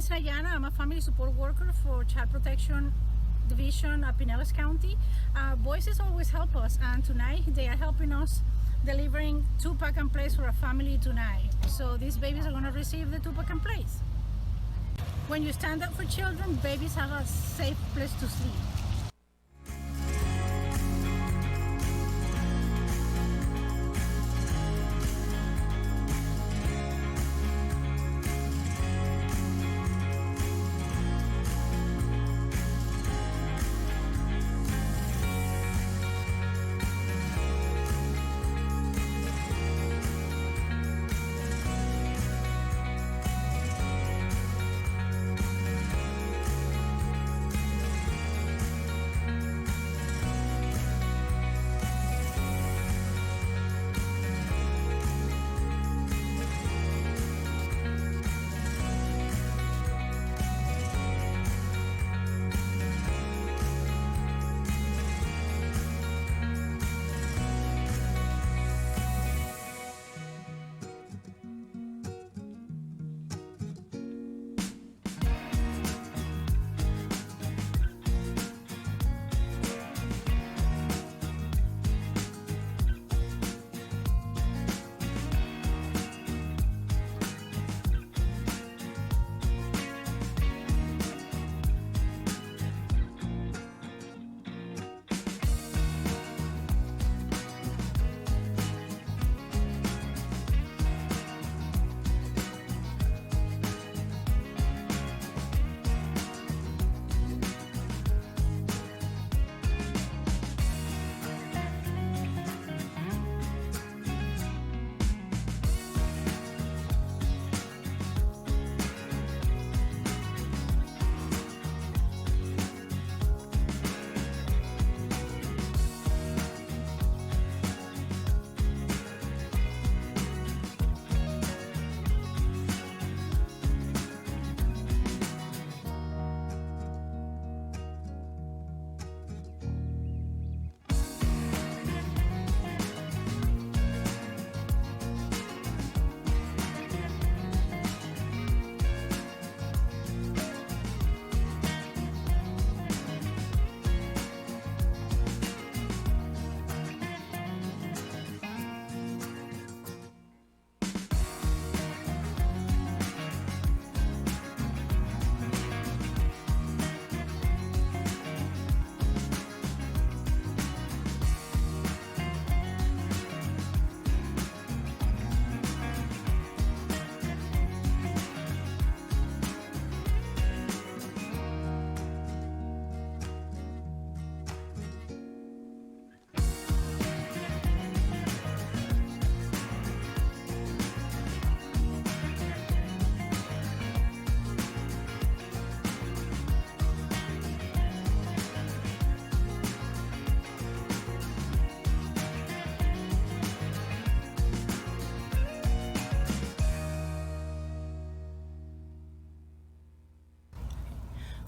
is Ayana. I'm a family support worker for Child Protection Division at Pinellas County. Voices always help us, and tonight they are helping us delivering 2 pack and plays for a family tonight. So these babies are going to receive the 2 pack and plays. When you stand up for children, babies have a safe place to sleep.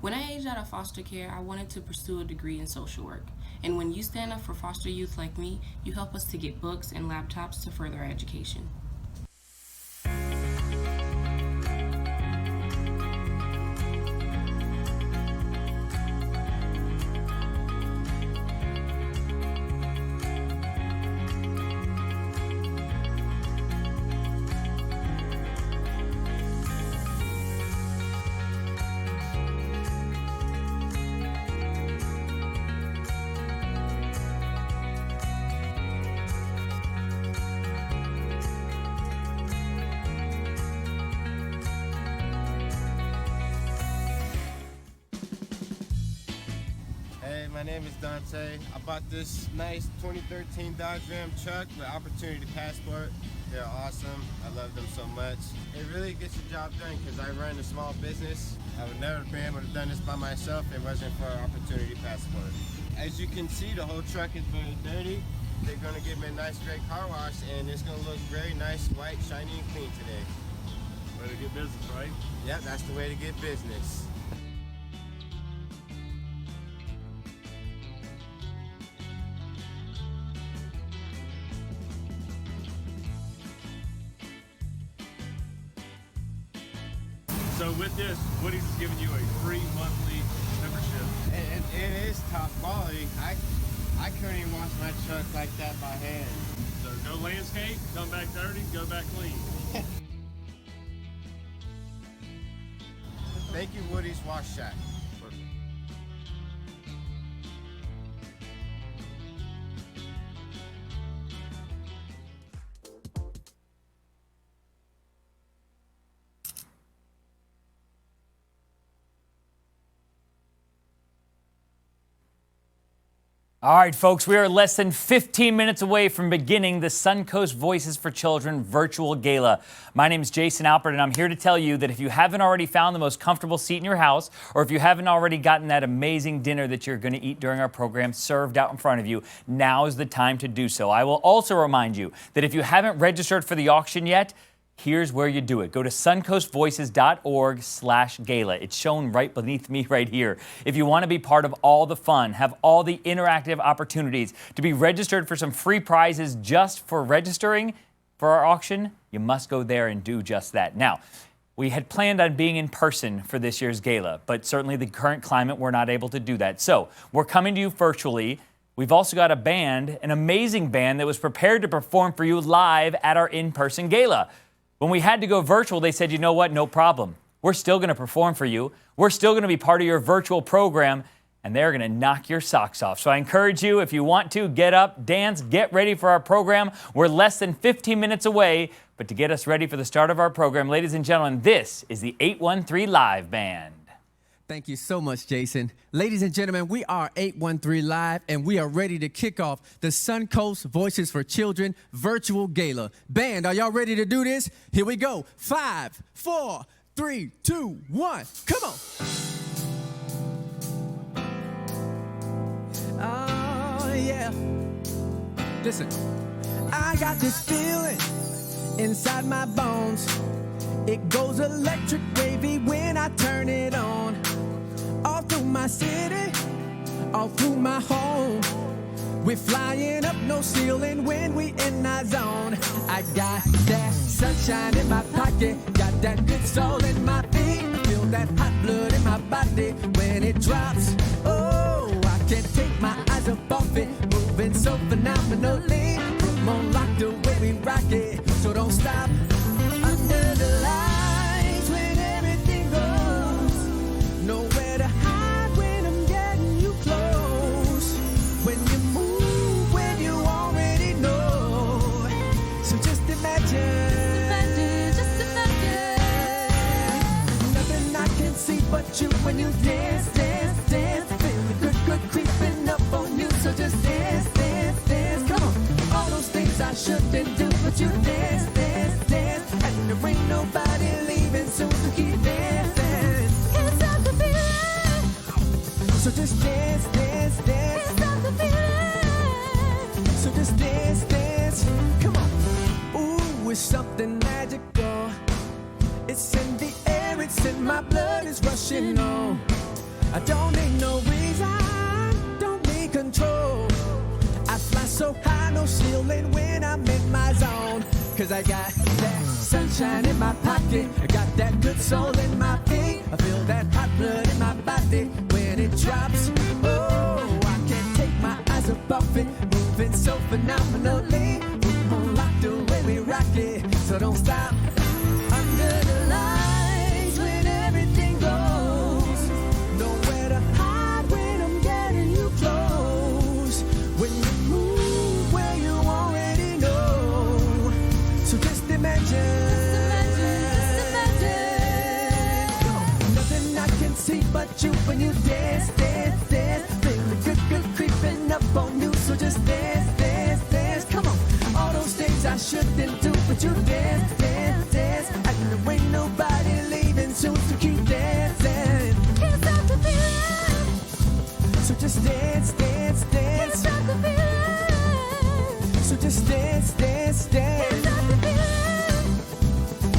When I aged out of foster care, I wanted to pursue a degree in social work. And when you stand up for foster youth like me, you help us to get books and laptops to further our education. My name is Dante. I bought this nice 2013 Dodge Ram truck with Opportunity Passport. They're awesome. I love them so much. It really gets the job done because I run a small business. I would never be able to have done this by myself if it wasn't for Opportunity Passport. As you can see, the whole truck is very dirty. They're going to give me a nice great car wash and it's going to look very nice, white, shiny, and clean today. Way to get business, right? Yeah, that's the way to get business. So So with this, Woody's is giving you a free monthly membership. And it is top quality. I couldn't even wash my truck like that by hand. So go landscape, come back dirty, go back clean. Thank you, Woody's Wash Shack. All right, folks, we are less than 15 minutes away from beginning the Suncoast Voices for Children virtual gala. My name is Jason Alpert, and I'm here to tell you that if you haven't already found the most comfortable seat in your house, or if you haven't already gotten that amazing dinner that you're going to eat during our program served out in front of you, now is the time to do so. I will also remind you that if you haven't registered for the auction yet, here's where you do it. Go to suncoastvoices.org/gala. It's shown right beneath me right here. If you want to be part of all the fun, have all the interactive opportunities to be registered for some free prizes just for registering for our auction, you must go there and do just that. Now, we had planned on being in person for this year's gala, but certainly the current climate, we're not able to do that. So we're coming to you virtually. We've also got a band, an amazing band that was prepared to perform for you live at our in-person gala. When we had to go virtual, they said, you know what, no problem. We're still going to perform for you. We're still going to be part of your virtual program, and they're going to knock your socks off. So I encourage you, if you want to, get up, dance, get ready for our program. We're less than 15 minutes away, but to get us ready for the start of our program, ladies and gentlemen, this is the 813 Live Band. Thank you so much, Jason. Ladies and gentlemen, we are 813 Live, and we are ready to kick off the Suncoast Voices for Children virtual gala. Band, are y'all ready to do this? Here we go. 5, 4, 3, 2, 1. Come on. Oh, yeah. Listen, I got this feeling inside my bones. It goes electric wavy when I turn it on. All through my city, all through my home. We're flying up no ceiling when we in our zone. I got that sunshine in my pocket, got that good soul in my feet. I feel that hot blood in my body when it drops. Oh, I can't take my eyes up off it, moving so phenomenally. Come on, lock the way we rock it, so don't stop. Under the lights when everything goes, nowhere to hide when I'm getting you close. When you move, when you already know. So just imagine, just imagine. Nothing I can see but you when you dance, dance, dance. Feel the good, good creeping up on you. So just dance, dance, dance. Come on, all those things I shouldn't do, but you dance, dance, dance. And there ain't nobody leaving, so keep dancing. Can't stop the feeling. So just dance, dance, dance. Can't stop the feeling. So just dance, dance. Come on. Ooh, it's something magical. It's in the air, it's in my blood, it's rushing on. I don't need no reason, don't need control. I fly so high, no ceiling when I'm in my zone. Cause I got that sunshine in my pocket, I got that good soul in my feet. I feel that hot blood in my body when it drops. Oh, I can't take my eyes up off it, moving so phenomenally. We're on lock the way we rock it, so don't stop. Under the lights when everything goes, nowhere to hide when I'm getting you close. When you move where you already know. So just imagine, nothing I can see but you when you dance, dance, dance. Feel the good, good creeping up on you. So just dance, dance, dance. Come on, all those things I shouldn't do, but you dance, dance, dance. And there ain't nobody leaving soon, so keep dancing. Can't stop the feeling. So just dance, dance, dance. Can't stop the feeling. So just dance, dance, dance. Can't stop the feeling.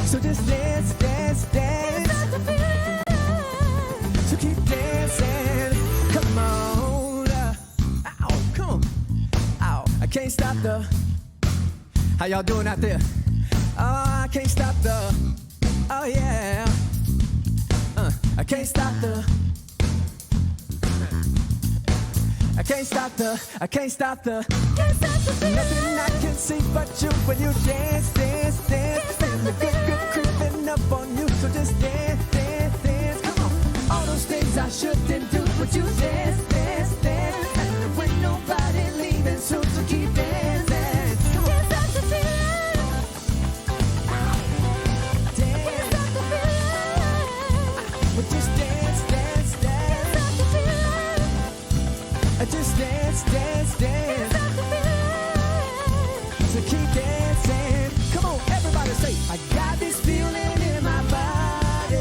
So just dance, dance, dance. Can't stop the feeling. So keep dancing. Come on. Ow, come on. Ow, I can't stop the. How y'all doing out there? Oh, I can't stop the. Oh yeah. I can't stop the. I can't stop the. I can't stop the. Nothing I can see but you when you dance, dance, dance. Feel the good creeping up on you, so just dance, dance, dance. Come on, all those things I shouldn't do, but you dance, dance, dance. And when nobody leaving soon, so keep dancing. Come on. But just dance, dance, dance. Just dance, dance, dance. So keep dancing. Come on, everybody say, I got this feeling in my body.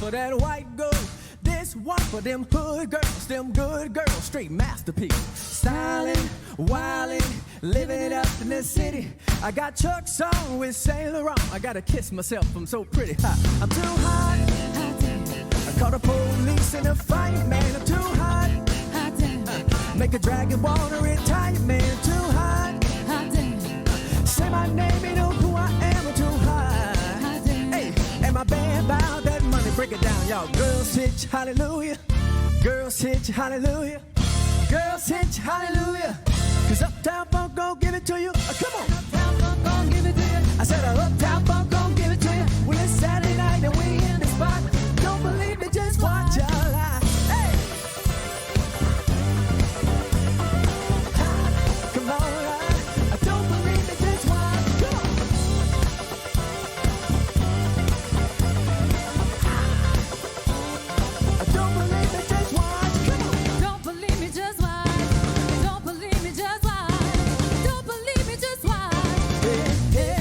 for that white gold. This one for them hood girls, them good girls, straight masterpiece. Styling, wildin', living it up in the city. I got Chuck's on with Saint Laurent. I gotta kiss myself, I'm so pretty. I'm too hot. I call the police in a fight, man. I'm too hot. Make a dragon wanna retire, man. Too hot. Say my name, you know who I am. I'm too hot. Hey, and my band bout that money. Break it down, y'all. Girls hit you, hallelujah. Girls hit you, hallelujah. Girls hit you, hallelujah. Cause Uptown Funk gon' give it to you. Come on. Uptown Funk gon' give it to you. I said Uptown Funk gon' give it to you. Well, it's Saturday night and we in the spot. Don't believe me, just watch your life. Hey. Come on, I don't believe me, just watch. Come on. I don't believe me, just watch. Come on. Don't believe me, just watch. Don't believe me, just watch. Don't believe me, just watch. Hey,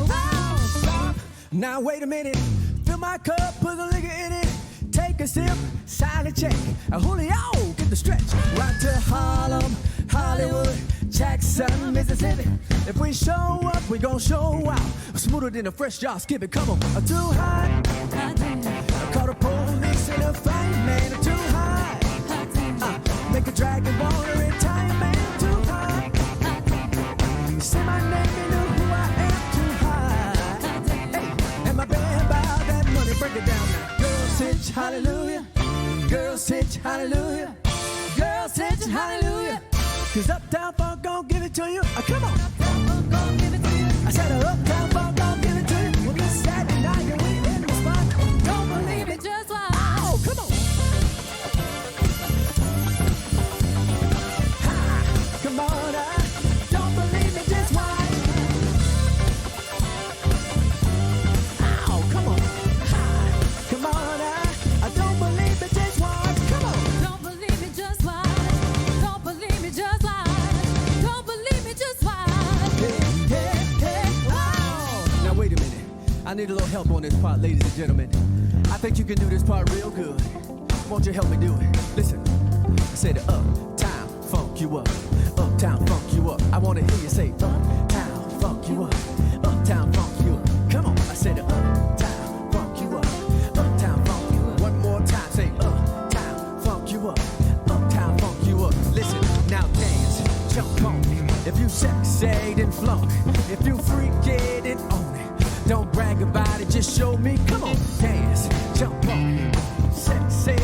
wow. Now wait a minute. Fill my cup, put the liquor in it. Take a sip, sign a check. Julio, get the stretch. Right to Harlem, Hollywood, Jackson, Mississippi. If we show up, we gon' show out. Smoother than a fresh jar, skip it, come on. I'm too hot. I call the police in a fight, man. I'm too hot. Make a dragon wanna retire, man. I'm too hot. Say my name, you know who I am. Too hot. Hey, and my band bout that money. Break it down now. Girls hit you, hallelujah. Girls hit you, hallelujah. Girls hit you, hallelujah. Cause Uptown Funk gon' give it to you. Come on. Uptown Funk gon' give it to you. I said Uptown Funk gon' give it to you. Well, this Saturday night and we in the spot. Don't believe it, just watch. Oh, come on. Ha, come on, don't believe me, just watch. Oh, come on. Ha, come on, I don't believe me, just watch. Come on. Don't believe me, just watch. Don't believe me, just watch. Don't believe me, just watch. Hey, wow. Now wait a minute. I need a little help on this part, ladies and gentlemen. I think you can do this part real good. Won't you help me do it? Listen, I said Uptown Funk you up. Uptown Funk you up. I wanna hear you say Uptown Funk you up. Uptown Funk you up. Come on, I said Uptown Funk you up. Uptown Funk you up. One more time, say Uptown Funk you up. Uptown Funk you up. Listen, now dance, jump on it. If you sexy, then flaunt it. If you freaky, then own it. Don't brag about it, just show me. Come on, dance, jump on it. Sexy,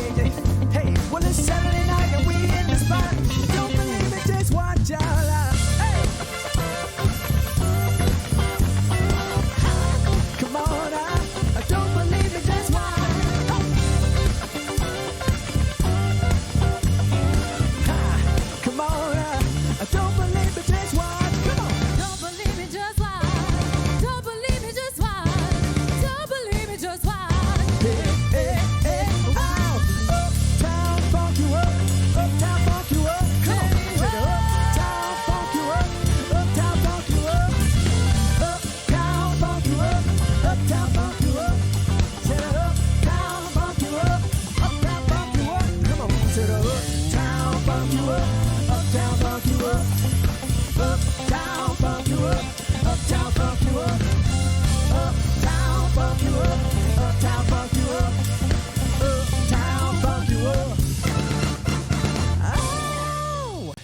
hey, well it's Saturday night and we in the spot. Don't believe it, just watch out loud. Hey, come on, I don't believe it, just watch. Come on, I don't believe it, just watch. Come on. Don't believe me, just watch. Don't believe me, just watch. Don't believe me, just watch. Wow. Uptown Funk you up. Uptown Funk you up. Come on. Say the Uptown Funk you up. Uptown Funk you up. Uptown Funk you up. Uptown Funk you up. Say the Uptown Funk you up. Uptown Funk you up. Come on. Say the Uptown Funk you up. Uptown Funk you up. Uptown Funk you up. Uptown Funk you up. Uptown Funk you up. Uptown Funk you up. Uptown Funk you up. Oh!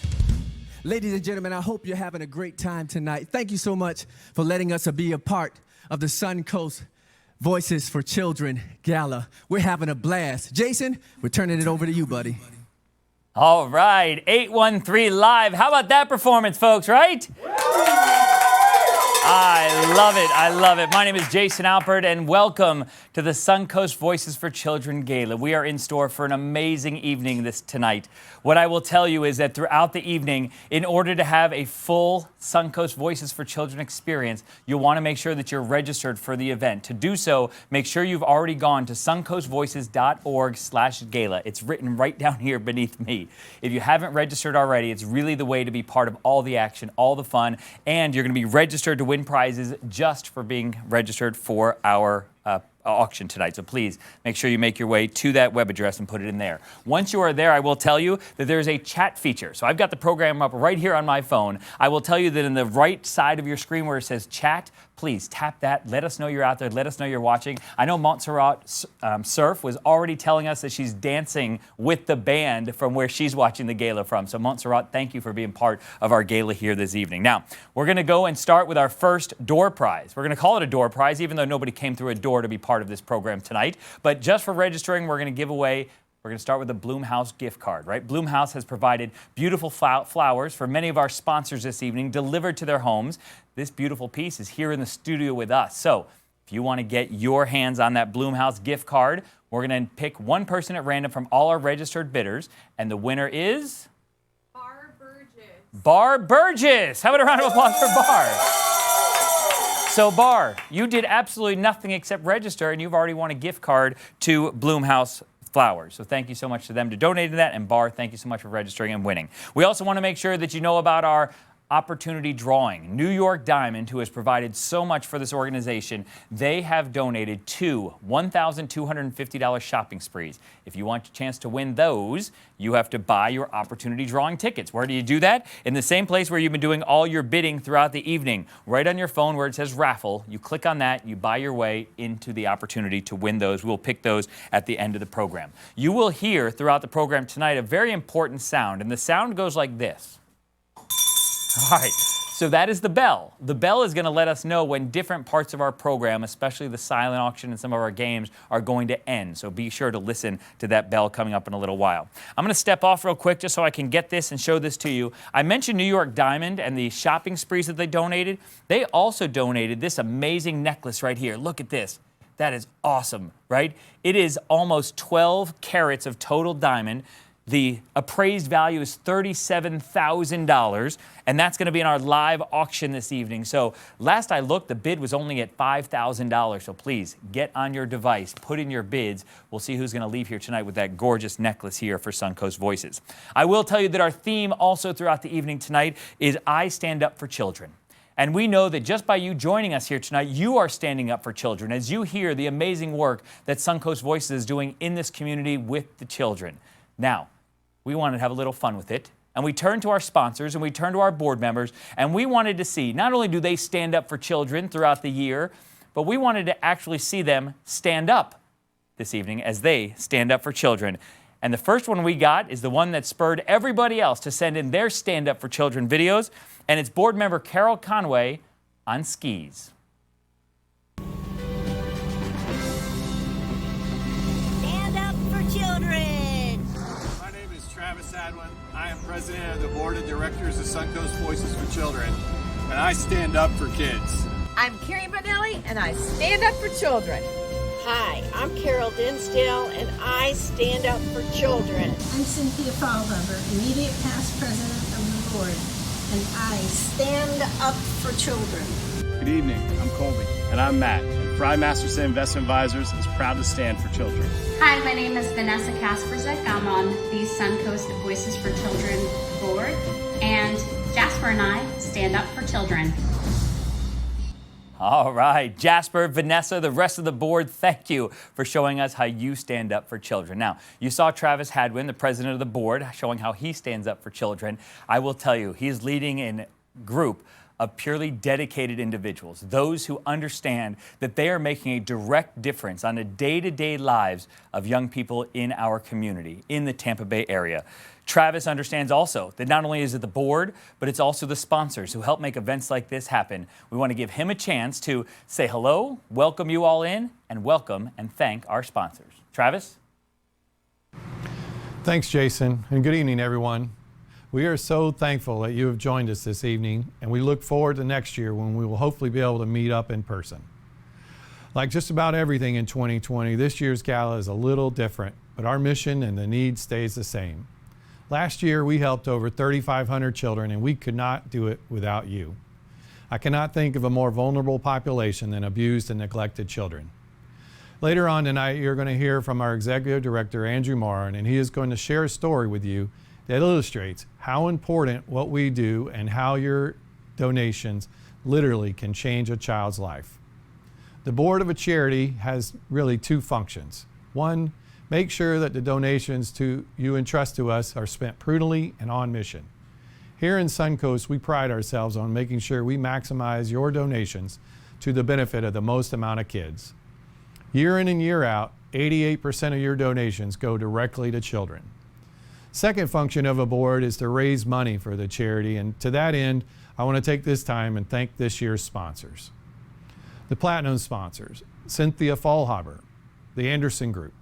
Ladies and gentlemen, I hope you're having a great time tonight. Thank you so much for letting us be a part of the Suncoast Voices for Children Gala. We're having a blast. Jason, we're turning it over to you, buddy. All right, 813 Live. How about that performance, folks, right? I love it. I love it. My name is Jason Alpert, and welcome to the Suncoast Voices for Children Gala. We are in store for an amazing evening tonight. What I will tell you is that throughout the evening, in order to have a full Suncoast Voices for Children experience, you'll want to make sure that you're registered for the event. To do so, make sure you've already gone to suncoastvoices.org/gala. It's written right down here beneath me. If you haven't registered already, it's really the way to be part of all the action, all the fun, and you're going to be registered to win prizes just for being registered for our auction tonight. So please make sure you make your way to that web address and put it in there. Once you are there, I will tell you that there's a chat feature. So I've got the program up right here on my phone. I will tell you that in the right side of your screen where it says chat, please tap that. Let us know you're out there. Let us know you're watching. I know Montserrat Surf was already telling us that she's dancing with the band from where she's watching the gala from. So Montserrat, thank you for being part of our gala here this evening. Now, we're going to go and start with our first door prize. We're going to call it a door prize, even though nobody came through a door to be part of this program tonight. But just for registering, we're going to give away. We're going to start with the Bloomhouse gift card, right? Bloomhouse has provided beautiful flowers for many of our sponsors this evening, delivered to their homes. This beautiful piece is here in the studio with us. So if you want to get your hands on that Bloomhouse gift card, we're going to pick one person at random from all our registered bidders, and the winner is... Bar Burgess. Bar Burgess. How about a round of applause for Bar? So Bar, you did absolutely nothing except register, and you've already won a gift card to Bloomhouse Flowers. So thank you so much to them to donate to that. And Bar, thank you so much for registering and winning. We also want to make sure that you know about our opportunity drawing. New York Diamond, who has provided so much for this organization, they have donated 2 $1,250 shopping sprees. If you want a chance to win those, you have to buy your opportunity drawing tickets. Where do you do that? In the same place where you've been doing all your bidding throughout the evening. Right on your phone where it says raffle, you click on that, you buy your way into the opportunity to win those. We'll pick those at the end of the program. You will hear throughout the program tonight a very important sound, and the sound goes like this. All right, so that is the bell. The bell is going to let us know when different parts of our program, especially the silent auction and some of our games, are going to end. So be sure to listen to that bell coming up in a little while. I'm going to step off real quick just so I can get this and show this to you. I mentioned New York Diamond and the shopping sprees that they donated. They also donated this amazing necklace right here. Look at this. That is awesome, right? It is almost 12 carats of total diamond. The appraised value is $37,000, and that's going to be in our live auction this evening. So last I looked, the bid was only at $5,000. So please get on your device, put in your bids. We'll see who's going to leave here tonight with that gorgeous necklace here for Suncoast Voices. I will tell you that our theme also throughout the evening tonight is I Stand Up for Children. And we know that just by you joining us here tonight, you are standing up for children as you hear the amazing work that Suncoast Voices is doing in this community with the children. Now, we wanted to have a little fun with it, and we turned to our sponsors and we turned to our board members, and we wanted to see not only do they stand up for children throughout the year, but we wanted to actually see them stand up this evening as they stand up for children. And the first one we got is the one that spurred everybody else to send in their Stand Up for Children videos, and it's board member Carol Conway on skis. Stand up for children. My name is Travis Adwin. I am president of the board of directors of Suncoast Voices for Children, and I stand up for kids. I'm Carrie Bonelli, and I stand up for children. Hi, I'm Carol Dinsdale, and I stand up for children. I'm Cynthia Fallhuber, immediate past president of the board, and I stand up for children. Good evening, I'm Colby. And I'm Matt. And Fry Masterson Investment Advisors is proud to stand for children. Hi, my name is Vanessa Kasperzik. I'm on the Suncoast Voices for Children board, and Jasper and I stand up for children. All right, Jasper, Vanessa, the rest of the board, thank you for showing us how you stand up for children. Now, you saw Travis Hadwin, the president of the board, showing how he stands up for children. I will tell you, he's leading a group of purely dedicated individuals, those who understand that they are making a direct difference on the day-to-day lives of young people in our community, in the Tampa Bay area. Travis understands also that not only is it the board, but it's also the sponsors who help make events like this happen. We want to give him a chance to say hello, welcome you all in, and welcome and thank our sponsors. Travis? Thanks, Jason, and good evening, everyone. We are so thankful that you have joined us this evening, and we look forward to next year when we will hopefully be able to meet up in person. Like just about everything in 2020, this year's gala is a little different, but our mission and the need stays the same. Last year, we helped over 3,500 children, and we could not do it without you. I cannot think of a more vulnerable population than abused and neglected children. Later on tonight, you're going to hear from our Executive Director, Andrew Moran, and he is going to share a story with you that illustrates how important what we do and how your donations literally can change a child's life. The board of a charity has really two functions. One, make sure that the donations you entrust to us are spent prudently and on mission. Here in Suncoast, we pride ourselves on making sure we maximize your donations to the benefit of the most amount of kids. Year in and year out, 88% of your donations go directly to children. Second function of a board is to raise money for the charity, and to that end, I want to take this time and thank this year's sponsors. The Platinum sponsors, Cynthia Fallhaber, the Anderson Group,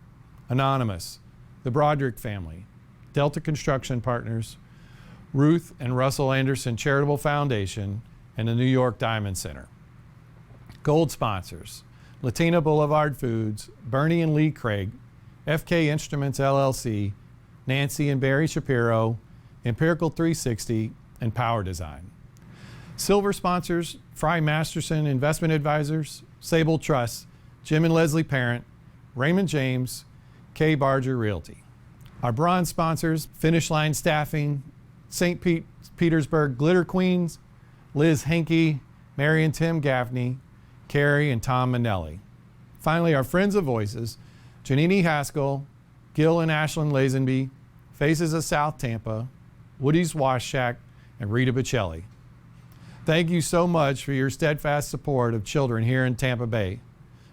Anonymous, the Broderick family, Delta Construction Partners, Ruth and Russell Anderson Charitable Foundation, and the New York Diamond Center. Gold sponsors, Latina Boulevard Foods, Bernie and Lee Craig, FK Instruments LLC, Nancy and Barry Shapiro, Empirical 360, and Power Design. Silver sponsors, Fry Masterson Investment Advisors, Sable Trust, Jim and Leslie Parent, Raymond James, Kay Barger Realty. Our bronze sponsors, Finish Line Staffing, St. Petersburg Glitter Queens, Liz Henke, Mary and Tim Gaffney, Carrie and Tom Manelli. Finally, our Friends of Voices, Janini Haskell, Gil and Ashlyn Lazenby, Faces of South Tampa, Woody's Wash Shack, and Rita Bocelli. Thank you so much for your steadfast support of children here in Tampa Bay.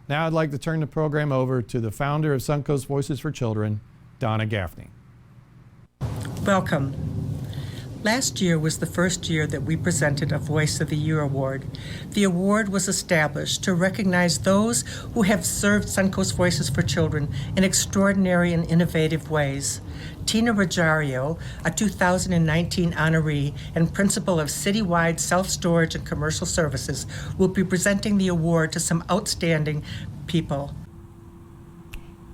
Now I'd like to turn the program over to the founder of Suncoast Voices for Children, Donna Gaffney. Welcome. Last year was the first year that we presented a Voice of the Year award. The award was established to recognize those who have served Suncoast Voices for Children in extraordinary and innovative ways. Tina Rosario, a 2019 honoree and principal of Citywide Self-Storage and Commercial Services, will be presenting the award to some outstanding people.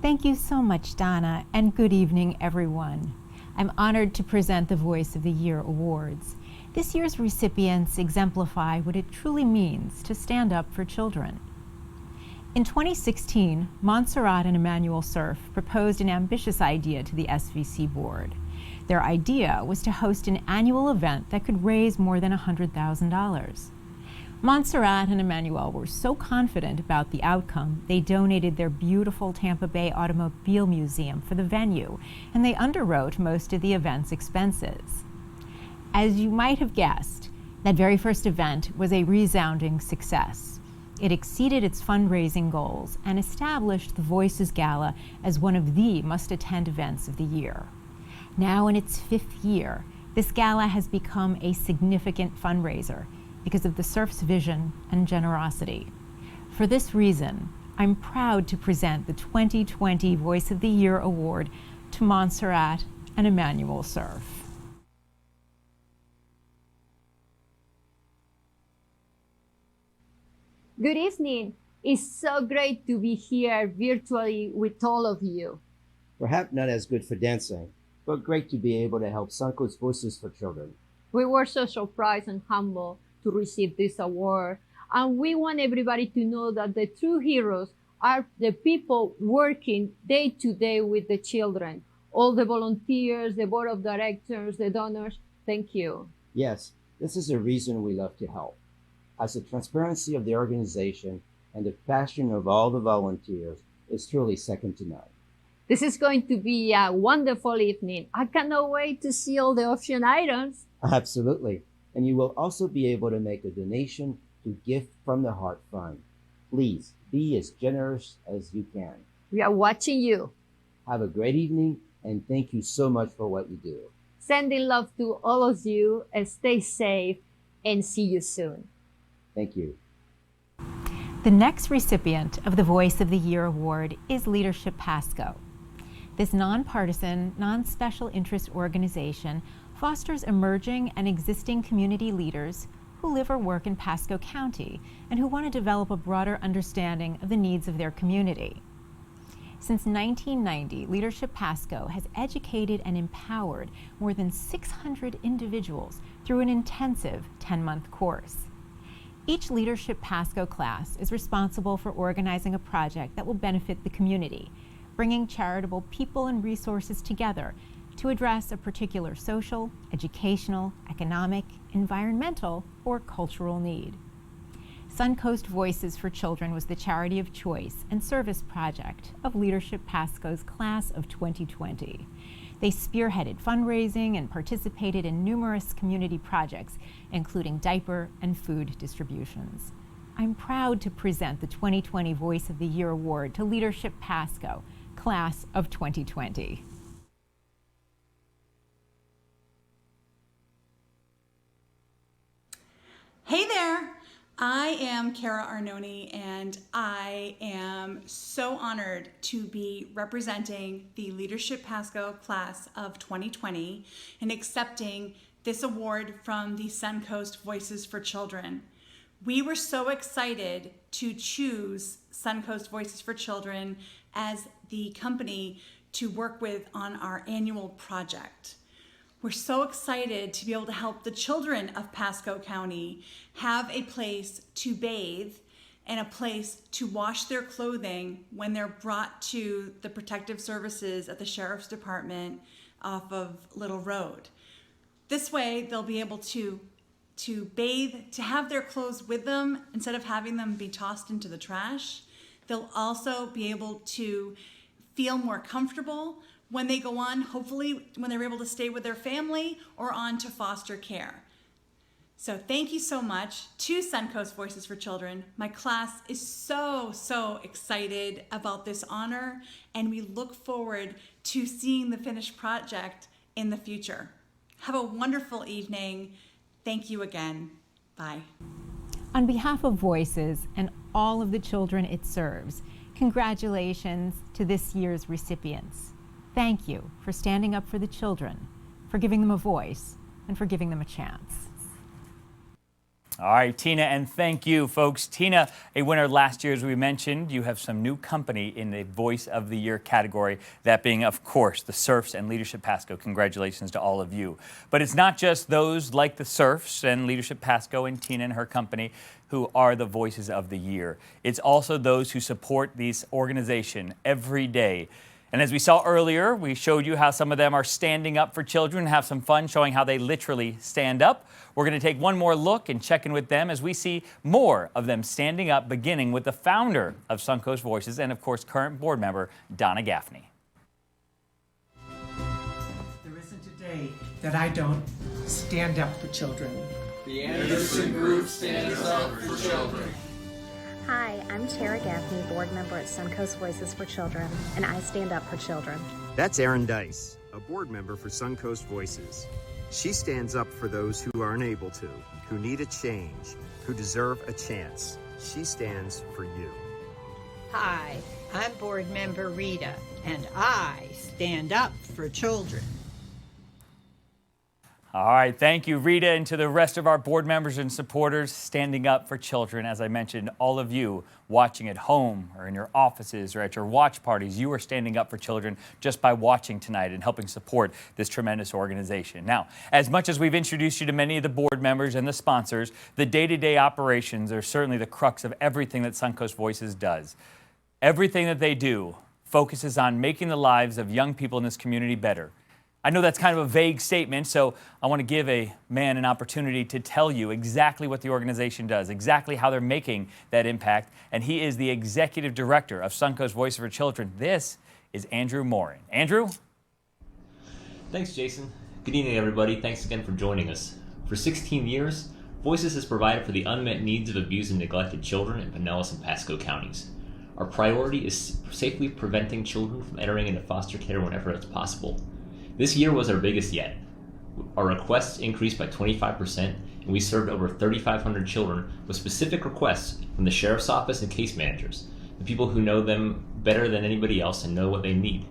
Thank you so much, Donna, and good evening, everyone. I'm honored to present the Voice of the Year Awards. This year's recipients exemplify what it truly means to stand up for children. In 2016, Montserrat and Emmanuel Cerf proposed an ambitious idea to the SVC board. Their idea was to host an annual event that could raise more than $100,000. Montserrat and Emmanuel were so confident about the outcome, they donated their beautiful Tampa Bay Automobile Museum for the venue, and they underwrote most of the event's expenses. As you might have guessed, that very first event was a resounding success. It exceeded its fundraising goals and established the Voices Gala as one of the must-attend events of the year. Now in its 5th year, this gala has become a significant fundraiser because of the Cerf's vision and generosity. For this reason, I'm proud to present the 2020 Voice of the Year Award to Montserrat and Emmanuel Cerf. Good evening. It's so great to be here virtually with all of you. Perhaps not as good for dancing, but great to be able to help Suncoast Voices for Children. We were so surprised and humble to receive this award, and we want everybody to know that the true heroes are the people working day to day with the children. All the volunteers, the board of directors, the donors, thank you. Yes, this is the reason we love to help. As the transparency of the organization and the passion of all the volunteers is truly second to none. This is going to be a wonderful evening. I cannot wait to see all the option items. Absolutely. And you will also be able to make a donation to Gift from the Heart Fund. Please be as generous as you can. We are watching you. Have a great evening, and thank you so much for what you do. Sending love to all of you, and stay safe, and see you soon. Thank you. The next recipient of the Voice of the Year Award is Leadership Pasco. This nonpartisan, non-special interest organization fosters emerging and existing community leaders who live or work in Pasco County and who want to develop a broader understanding of the needs of their community. Since 1990, Leadership Pasco has educated and empowered more than 600 individuals through an intensive 10-month course. Each Leadership Pasco class is responsible for organizing a project that will benefit the community, bringing charitable people and resources together to address a particular social, educational, economic, environmental, or cultural need. Suncoast Voices for Children was the charity of choice and service project of Leadership Pasco's class of 2020. They spearheaded fundraising and participated in numerous community projects, including diaper and food distributions. I'm proud to present the 2020 Voice of the Year Award to Leadership Pasco, class of 2020. Hey there! I am Kara Arnone, and I am so honored to be representing the Leadership Pasco class of 2020 and accepting this award from the Suncoast Voices for Children. We were so excited to choose Suncoast Voices for Children as the company to work with on our annual project. We're so excited to be able to help the children of Pasco County have a place to bathe and a place to wash their clothing when they're brought to the protective services at the Sheriff's Department off of Little Road. This way, they'll be able to bathe, to have their clothes with them instead of having them be tossed into the trash. They'll also be able to feel more comfortable when they go on, hopefully when they're able to stay with their family or on to foster care. So thank you so much to Suncoast Voices for Children. My class is so excited about this honor, and we look forward to seeing the finished project in the future. Have a wonderful evening. Thank you again. Bye. On behalf of Voices and all of the children it serves, congratulations to this year's recipients. Thank you for standing up for the children, for giving them a voice, and for giving them a chance. All right, Tina, and thank you, folks. Tina, a winner last year, as we mentioned. You have some new company in the Voice of the Year category, that being, of course, the Surfs and Leadership Pasco. Congratulations to all of you. But it's not just those like the Surfs and Leadership Pasco and Tina and her company who are the Voices of the Year. It's also those who support this organization every day. And as we saw earlier, we showed you how some of them are standing up for children and have some fun showing how they literally stand up. We're going to take one more look and check in with them as we see more of them standing up, beginning with the founder of Suncoast Voices and, of course, current board member, Donna Gaffney. There isn't a day that I don't stand up for children. The Anderson Group stands up for children. Hi, I'm Tara Gaffney, board member at Suncoast Voices for Children, and I stand up for children. That's Erin Dice, a board member for Suncoast Voices. She stands up for those who are unable to, who need a change, who deserve a chance. She stands for you. Hi, I'm board member Rita, and I stand up for children. All right, thank you, Rita, and to the rest of our board members and supporters standing up for children. As I mentioned, all of you watching at home or in your offices or at your watch parties, you are standing up for children just by watching tonight and helping support this tremendous organization. Now, as much as we've introduced you to many of the board members and the sponsors, the day-to-day operations are certainly the crux of everything that Suncoast Voices does. Everything that they do focuses on making the lives of young people in this community better. I know that's kind of a vague statement, so I want to give a man an opportunity to tell you exactly what the organization does, exactly how they're making that impact, and he is the executive director of Suncoast Voices for Children. This is Andrew Morin. Andrew? Thanks, Jason. Good evening, everybody. Thanks again for joining us. For 16 years, Voices has provided for the unmet needs of abused and neglected children in Pinellas and Pasco counties. Our priority is safely preventing children from entering into foster care whenever it's possible. This year was our biggest yet. Our requests increased by 25%, and we served over 3,500 children with specific requests from the Sheriff's Office and case managers, the people who know them better than anybody else and know what they need.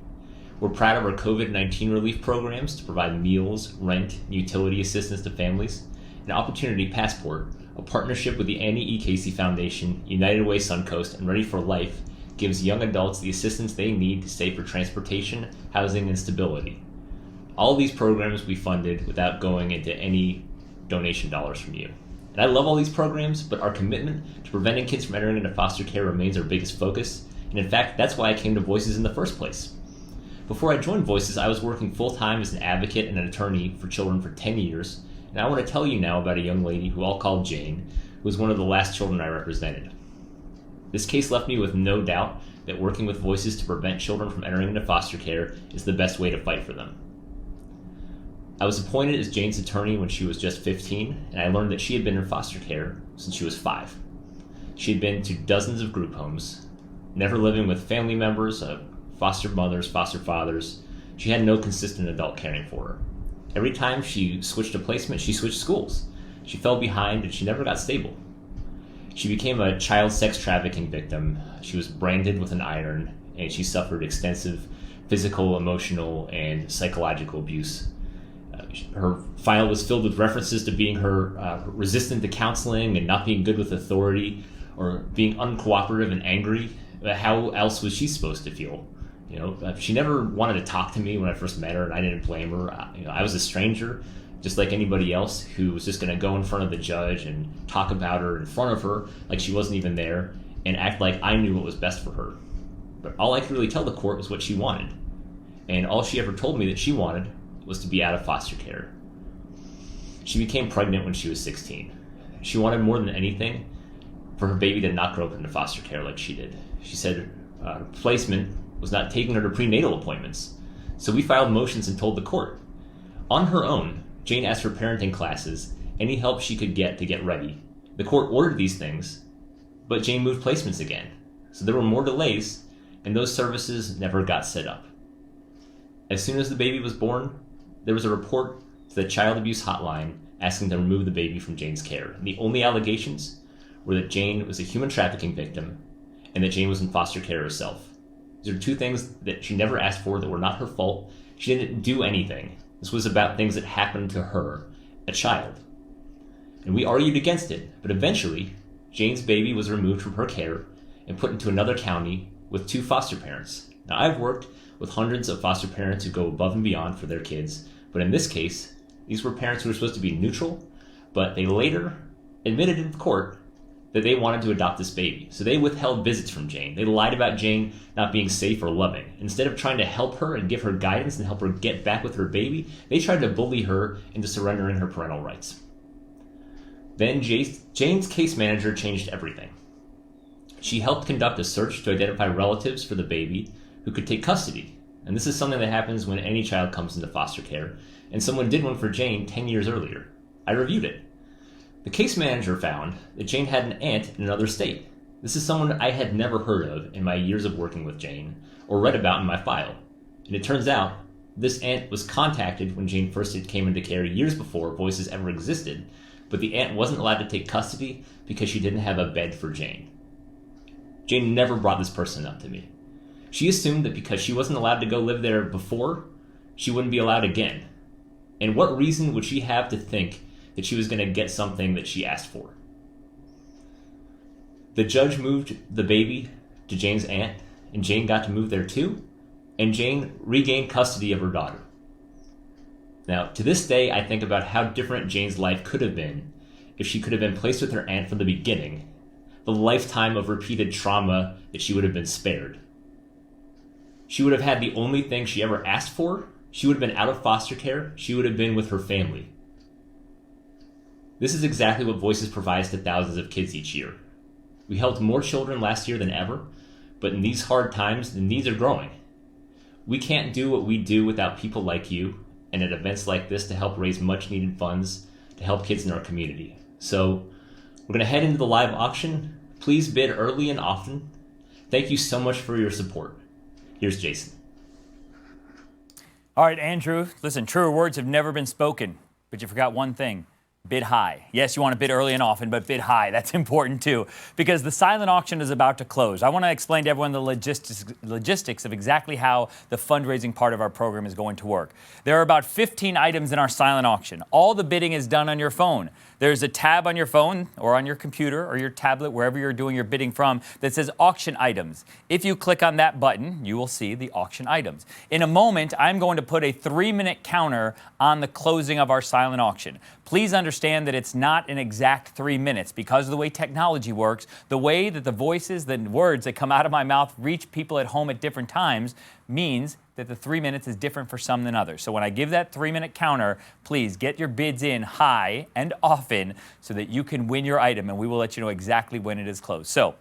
We're proud of our COVID-19 relief programs to provide meals, rent, and utility assistance to families, and Opportunity Passport, a partnership with the Annie E. Casey Foundation, United Way Suncoast, and Ready for Life, gives young adults the assistance they need to save for transportation, housing, and stability. All of these programs we funded without going into any donation dollars from you. And I love all these programs, but our commitment to preventing kids from entering into foster care remains our biggest focus. And in fact, that's why I came to Voices in the first place. Before I joined Voices, I was working full-time as an advocate and an attorney for children for 10 years. And I want to tell you now about a young lady who I'll call Jane, who was one of the last children I represented. This case left me with no doubt that working with Voices to prevent children from entering into foster care is the best way to fight for them. I was appointed as Jane's attorney when she was just 15, and I learned that she had been in foster care since she was 5. She had been to dozens of group homes, never living with family members, foster mothers, foster fathers. She had no consistent adult caring for her. Every time she switched a placement, she switched schools. She fell behind and she never got stable. She became a child sex trafficking victim. She was branded with an iron, and she suffered extensive physical, emotional, and psychological abuse. Her file was filled with references to being resistant to counseling and not being good with authority, or being uncooperative and angry. How else was she supposed to feel? She never wanted to talk to me when I first met her, and I didn't blame her. I was a stranger, just like anybody else, who was just going to go in front of the judge and talk about her in front of her like she wasn't even there and act like I knew what was best for her. But all I could really tell the court was what she wanted. And all she ever told me that she wanted was to be out of foster care. She became pregnant when she was 16. She wanted more than anything for her baby to not grow up into foster care like she did. She said her placement was not taking her to prenatal appointments. So we filed motions and told the court. On her own, Jane asked for parenting classes, any help she could get to get ready. The court ordered these things, but Jane moved placements again. So there were more delays, and those services never got set up. As soon as the baby was born, there was a report to the child abuse hotline asking to remove the baby from Jane's care. And the only allegations were that Jane was a human trafficking victim and that Jane was in foster care herself. These are 2 things that she never asked for, that were not her fault. She didn't do anything. This was about things that happened to her, a child. And we argued against it, but eventually, Jane's baby was removed from her care and put into another county with 2 foster parents. Now, I've worked with hundreds of foster parents who go above and beyond for their kids, but in this case, these were parents who were supposed to be neutral, but they later admitted in court that they wanted to adopt this baby. So they withheld visits from Jane. They lied about Jane not being safe or loving. Instead of trying to help her and give her guidance and help her get back with her baby, they tried to bully her into surrendering her parental rights. Then Jane's case manager changed everything. She helped conduct a search to identify relatives for the baby who could take custody. And this is something that happens when any child comes into foster care. And someone did one for Jane 10 years earlier. I reviewed it. The case manager found that Jane had an aunt in another state. This is someone I had never heard of in my years of working with Jane, or read about in my file. And it turns out, this aunt was contacted when Jane first came into care years before Voices ever existed, but the aunt wasn't allowed to take custody because she didn't have a bed for Jane. Jane never brought this person up to me. She assumed that because she wasn't allowed to go live there before, she wouldn't be allowed again. And what reason would she have to think that she was going to get something that she asked for? The judge moved the baby to Jane's aunt, and Jane got to move there too, and Jane regained custody of her daughter. Now, to this day, I think about how different Jane's life could have been if she could have been placed with her aunt from the beginning, the lifetime of repeated trauma that she would have been spared. She would have had the only thing she ever asked for. She would have been out of foster care. She would have been with her family. This is exactly what Voices provides to thousands of kids each year. We helped more children last year than ever, but in these hard times, the needs are growing. We can't do what we do without people like you and at events like this to help raise much needed funds to help kids in our community. So we're going to head into the live auction. Please bid early and often. Thank you so much for your support. Here's Jason. All right, Andrew, listen, truer words have never been spoken, but you forgot one thing. Bid high. Yes, you want to bid early and often, but bid high. That's important too, because the silent auction is about to close. I want to explain to everyone the logistics of exactly how the fundraising part of our program is going to work. There are about 15 items in our silent auction. All the bidding is done on your phone. There's a tab on your phone or on your computer or your tablet, wherever you're doing your bidding from, that says auction items. If you click on that button, you will see the auction items. In a moment, I'm going to put a 3-minute counter on the closing of our silent auction. please understand that it's not an exact 3 minutes because of the way technology works, the way that the voices, the words that come out of my mouth reach people at home at different times means that the 3 minutes is different for some than others. So when I give that 3-minute counter, please get your bids in high and often so that you can win your item, and we will let you know exactly when it is closed. So,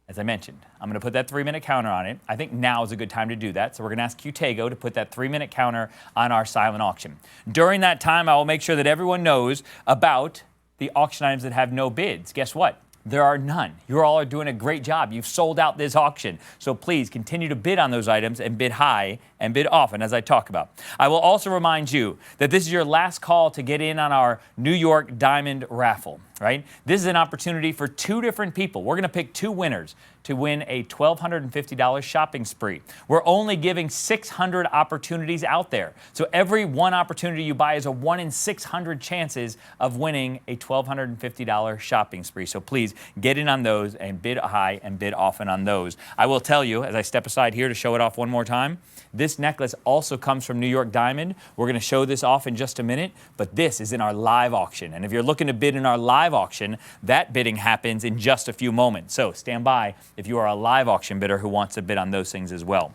as I mentioned, I'm going to put that 3-minute counter on it. I think now is a good time to do that. So we're going to ask Qtego to put that 3-minute counter on our silent auction. During that time, I will make sure that everyone knows about the auction items that have no bids. Guess what? There are none. You all are doing a great job. You've sold out this auction. So please continue to bid on those items and bid high and bid often as I talk about. I will also remind you that this is your last call to get in on our New York Diamond raffle, right? This is an opportunity for 2 different people. We're going to pick 2 winners to win a $1,250 shopping spree. We're only giving 600 opportunities out there. So every one opportunity you buy is a 1 in 600 chances of winning a $1,250 shopping spree. So please get in on those and bid high and bid often on those. I will tell you, as I step aside here to show it off one more time, this necklace also comes from New York Diamond. We're going to show this off in just a minute, but this is in our live auction. And if you're looking to bid in our live auction, that bidding happens in just a few moments. So stand by if you are a live auction bidder who wants to bid on those things as well.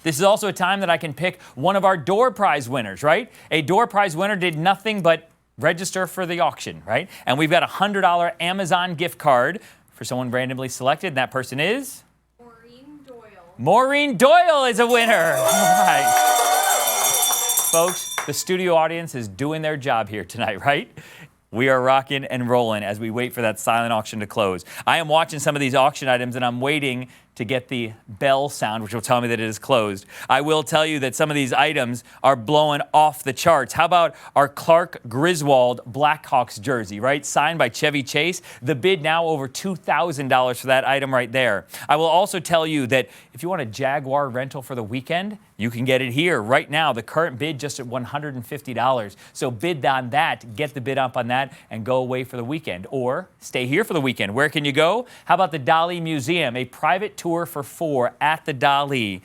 This is also a time that I can pick one of our door prize winners, right? A door prize winner did nothing but register for the auction, right? And we've got a $100 Amazon gift card for someone randomly selected, and that person is? Maureen Doyle is a winner. All right. Folks, the studio audience is doing their job here tonight, right? We are rocking and rolling as we wait for that silent auction to close. I am watching some of these auction items and I'm waiting to get the bell sound, which will tell me that it is closed. I will tell you that some of these items are blowing off the charts. How about our Clark Griswold Blackhawks jersey, right? Signed by Chevy Chase. The bid now over $2,000 for that item right there. I will also tell you that if you want a Jaguar rental for the weekend, you can get it here right now. The current bid just at $150. So bid on that, get the bid up on that, and go away for the weekend. Or stay here for the weekend. Where can you go? How about the Dali Museum, a private tour for 4 at the Dali,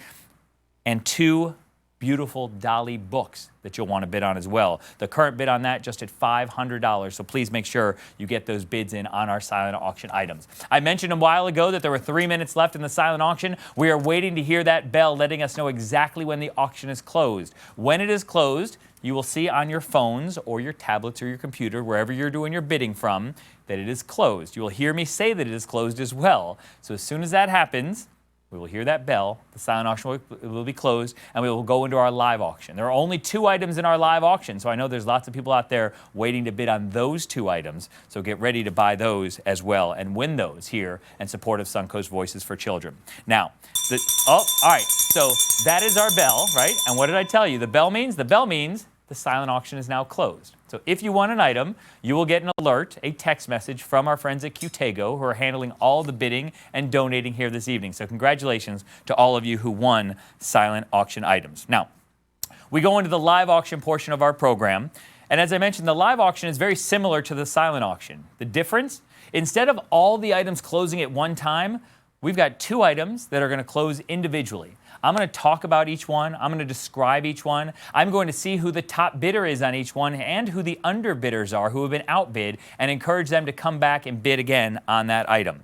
and 2 beautiful Dali books that you'll want to bid on as well. The current bid on that just at $500, so please make sure you get those bids in on our silent auction items. I mentioned a while ago that there were 3 minutes left in the silent auction. We are waiting to hear that bell letting us know exactly when the auction is closed. When it is closed, you will see on your phones or your tablets or your computer, wherever you're doing your bidding from, that it is closed. You will hear me say that it is closed as well. So as soon as that happens, we will hear that bell, the silent auction will be closed, and we will go into our live auction. There are only 2 items in our live auction, so I know there's lots of people out there waiting to bid on those 2 items, so get ready to buy those as well and win those here in support of Suncoast Voices for Children. Now, all right, so that is our bell, right? And what did I tell you? The bell means the silent auction is now closed. So if you won an item, you will get an alert, a text message from our friends at Qtego who are handling all the bidding and donating here this evening. So congratulations to all of you who won silent auction items. Now, we go into the live auction portion of our program. And as I mentioned, the live auction is very similar to the silent auction. The difference, instead of all the items closing at one time, we've got 2 items that are going to close individually. I'm going to talk about each one. I'm going to describe each one. I'm going to see who the top bidder is on each one and who the underbidders are who have been outbid and encourage them to come back and bid again on that item.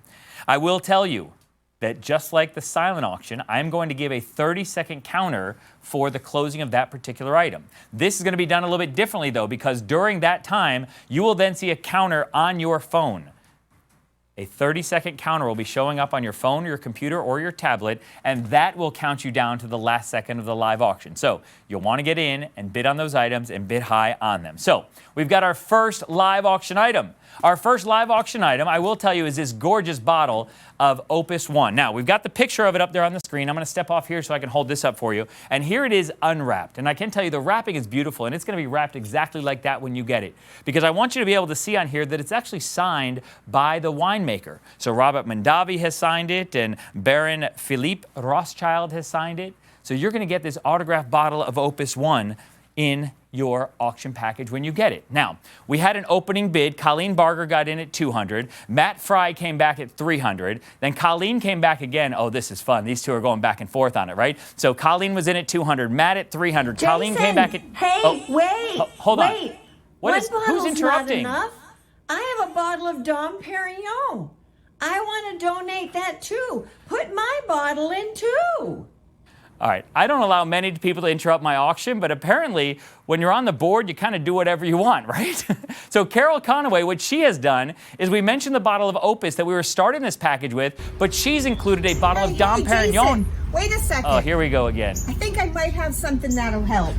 I will tell you that just like the silent auction, I'm going to give a 30-second counter for the closing of that particular item. This is going to be done a little bit differently though, because during that time, you will then see a counter on your phone. A 30-second counter will be showing up on your phone, your computer, or your tablet, and that will count you down to the last second of the live auction. So you'll want to get in and bid on those items and bid high on them. So we've got our first live auction item. Our first live auction item, I will tell you, is this gorgeous bottle of Opus One. Now, we've got the picture of it up there on the screen. I'm going to step off here so I can hold this up for you. And here it is unwrapped. And I can tell you the wrapping is beautiful, and it's going to be wrapped exactly like that when you get it. Because I want you to be able to see on here that it's actually signed by the winemaker. So Robert Mondavi has signed it, and Baron Philippe Rothschild has signed it. So you're going to get this autographed bottle of Opus One in your auction package when you get it. Now, we had an opening bid. Colleen Barger got in at $200. Matt Fry came back at $300. Then Colleen came back again. Oh, this is fun. These two are going back and forth on it, right? So Colleen was in at $200. Matt at $300. Jason, Colleen came back at... Hey, wait. Hold on. bottle's interrupting? not enough. I have a bottle of Dom Perignon. I want to donate that too. Put my bottle in too. All right, I don't allow many people to interrupt my auction, but apparently when you're on the board, you kind of do whatever you want, right? So Carol Conaway, what she has done is we mentioned the bottle of Opus that we were starting this package with, but she's included a bottle of Dom Perignon. Jason, wait a second. Oh, here we go again. I think I might have something that'll help.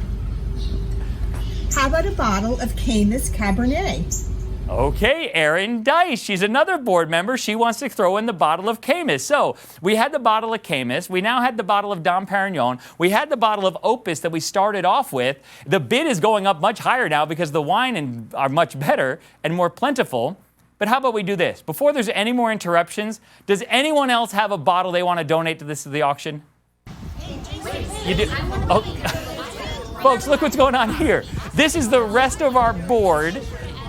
How about a bottle of Camus Cabernet? Okay, Erin Dice, she's another board member. She wants to throw in the bottle of Camus. So we had the bottle of Camus. We now had the bottle of Dom Perignon. We had the bottle of Opus that we started off with. The bid is going up much higher now because the wine are much better and more plentiful. But how about we do this? Before there's any more interruptions, does anyone else have a bottle they want to donate to the auction? You do? Oh. Folks, look what's going on here. This is the rest of our board,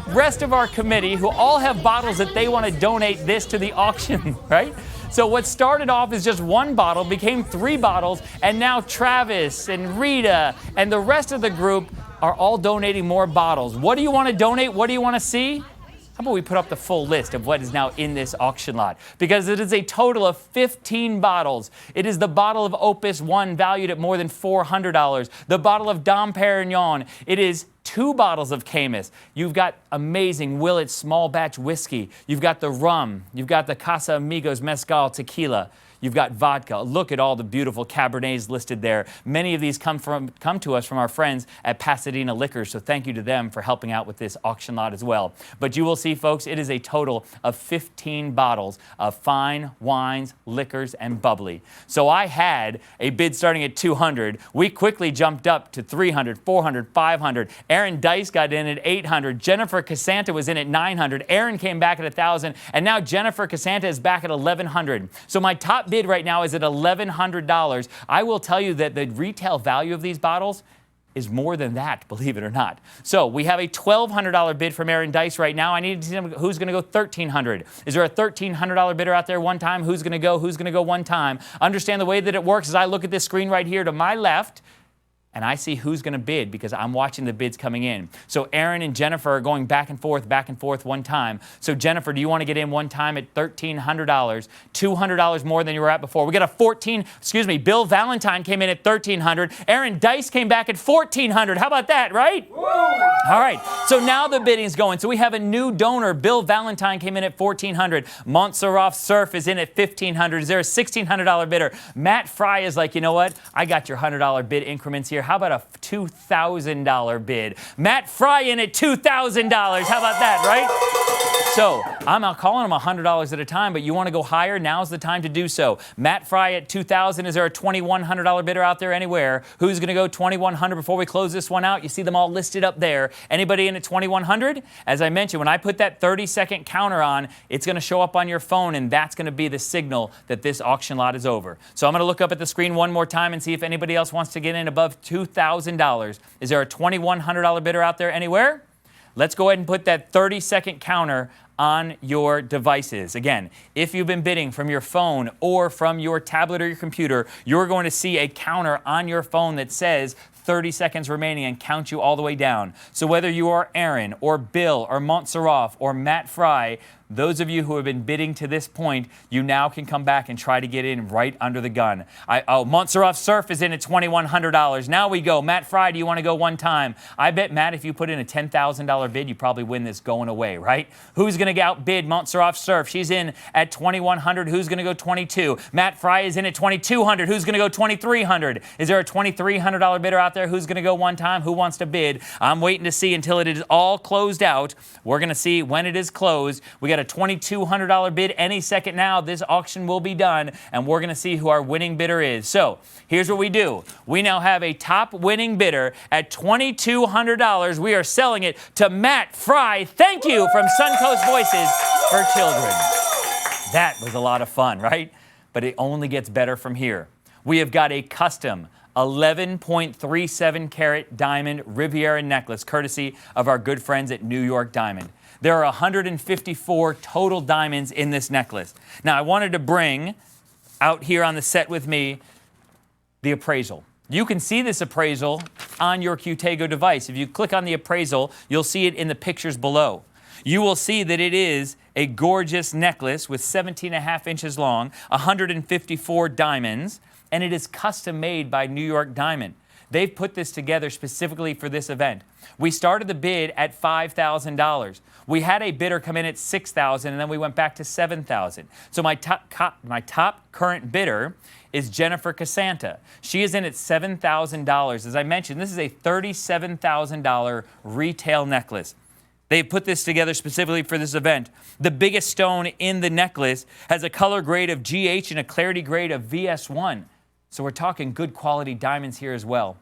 rest of our committee, who all have bottles that they want to donate this to the auction, right? So what started off as just one bottle became 3 bottles, and now Travis and Rita and the rest of the group are all donating more bottles. What do you want to donate? What do you want to see? How about we put up the full list of what is now in this auction lot? Because it is a total of 15 bottles. It is the bottle of Opus 1 valued at more than $400. The bottle of Dom Perignon. It is 2 bottles of Camus. You've got amazing Willett small batch whiskey. You've got the rum. You've got the Casa Amigos Mezcal tequila. You've got vodka. Look at all the beautiful Cabernets listed there. Many of these come to us from our friends at Pasadena Liquors, so thank you to them for helping out with this auction lot as well. But you will see, folks, it is a total of 15 bottles of fine wines, liquors, and bubbly. So I had a bid starting at $200. We quickly jumped up to $300, $400, $500. Aaron Dice got in at $800. Jennifer Casanta was in at $900. Aaron came back at $1,000, and now Jennifer Casanta is back at $1,100. So my top bid right now is at $1,100. I will tell you that the retail value of these bottles is more than that, believe it or not. So we have a $1,200 bid from Aaron Dice right now. I need to see who's going to go $1,300. Is there a $1,300 bidder out there one time? Who's going to go? Who's going to go one time? Understand the way that it works is I look at this screen right here to my left, and I see who's going to bid because I'm watching the bids coming in. So Aaron and Jennifer are going back and forth one time. So Jennifer, do you want to get in one time at $1,300? $200 more than you were at before. We got a Bill Valentine came in at $1,300. Aaron Dice came back at $1,400. How about that, right? Woo! All right, so now the bidding's going. So we have a new donor. Bill Valentine came in at $1,400. Montserrat Surf is in at $1,500. Is there a $1,600 bidder? Matt Fry is like, you know what? I got your $100 bid increments here. How about a $2,000 bid? Matt Fry in at $2,000. How about that, right? So I'm calling them $100 at a time, but you want to go higher? Now's the time to do so. Matt Fry at $2,000. Is there a $2,100 bidder out there anywhere? Who's going to go $2,100 before we close this one out? You see them all listed up there. Anybody in at $2,100? As I mentioned, when I put that 30-second counter on, it's going to show up on your phone, and that's going to be the signal that this auction lot is over. So I'm going to look up at the screen one more time and see if anybody else wants to get in above $2,000. Is there a $2,100 bidder out there anywhere? Let's go ahead and put that 30-second counter on your devices. Again, if you've been bidding from your phone or from your tablet or your computer, you're going to see a counter on your phone that says 30 seconds remaining and count you all the way down. So whether you are Aaron or Bill or Montserrat or Matt Fry, those of you who have been bidding to this point, you now can come back and try to get in right under the gun. Montserrat Surf is in at $2,100. Now we go. Matt Fry, do you want to go one time? I bet, Matt, if you put in a $10,000 bid, you probably win this going away, right? Who's going to outbid Montserrat Surf? She's in at $2,100. Who's going to go $2,200? Matt Fry is in at $2,200. Who's going to go $2,300? Is there a $2,300 bidder out there? Who's going to go one time? Who wants to bid? I'm waiting to see until it is all closed out. We're going to see when it is closed. We got a $2,200 bid any second now. This auction will be done, and we're going to see who our winning bidder is. So here's what we do. We now have a top winning bidder at $2,200. We are selling it to Matt Fry. Thank you from Suncoast Voices for Children. That was a lot of fun, right? But it only gets better from here. We have got a custom 11.37 carat diamond Riviera necklace, courtesy of our good friends at New York Diamond. There are 154 total diamonds in this necklace. Now, I wanted to bring out here on the set with me the appraisal. You can see this appraisal on your Qtego device. If you click on the appraisal, you'll see it in the pictures below. You will see that it is a gorgeous necklace with 17.5 inches long, 154 diamonds, and it is custom made by New York Diamond. They've put this together specifically for this event. We started the bid at $5,000. We had a bidder come in at $6,000, and then we went back to $7,000. So my top current bidder is Jennifer Casanta. She is in at $7,000. As I mentioned, this is a $37,000 retail necklace. They put this together specifically for this event. The biggest stone in the necklace has a color grade of GH and a clarity grade of VS1. So we're talking good quality diamonds here as well.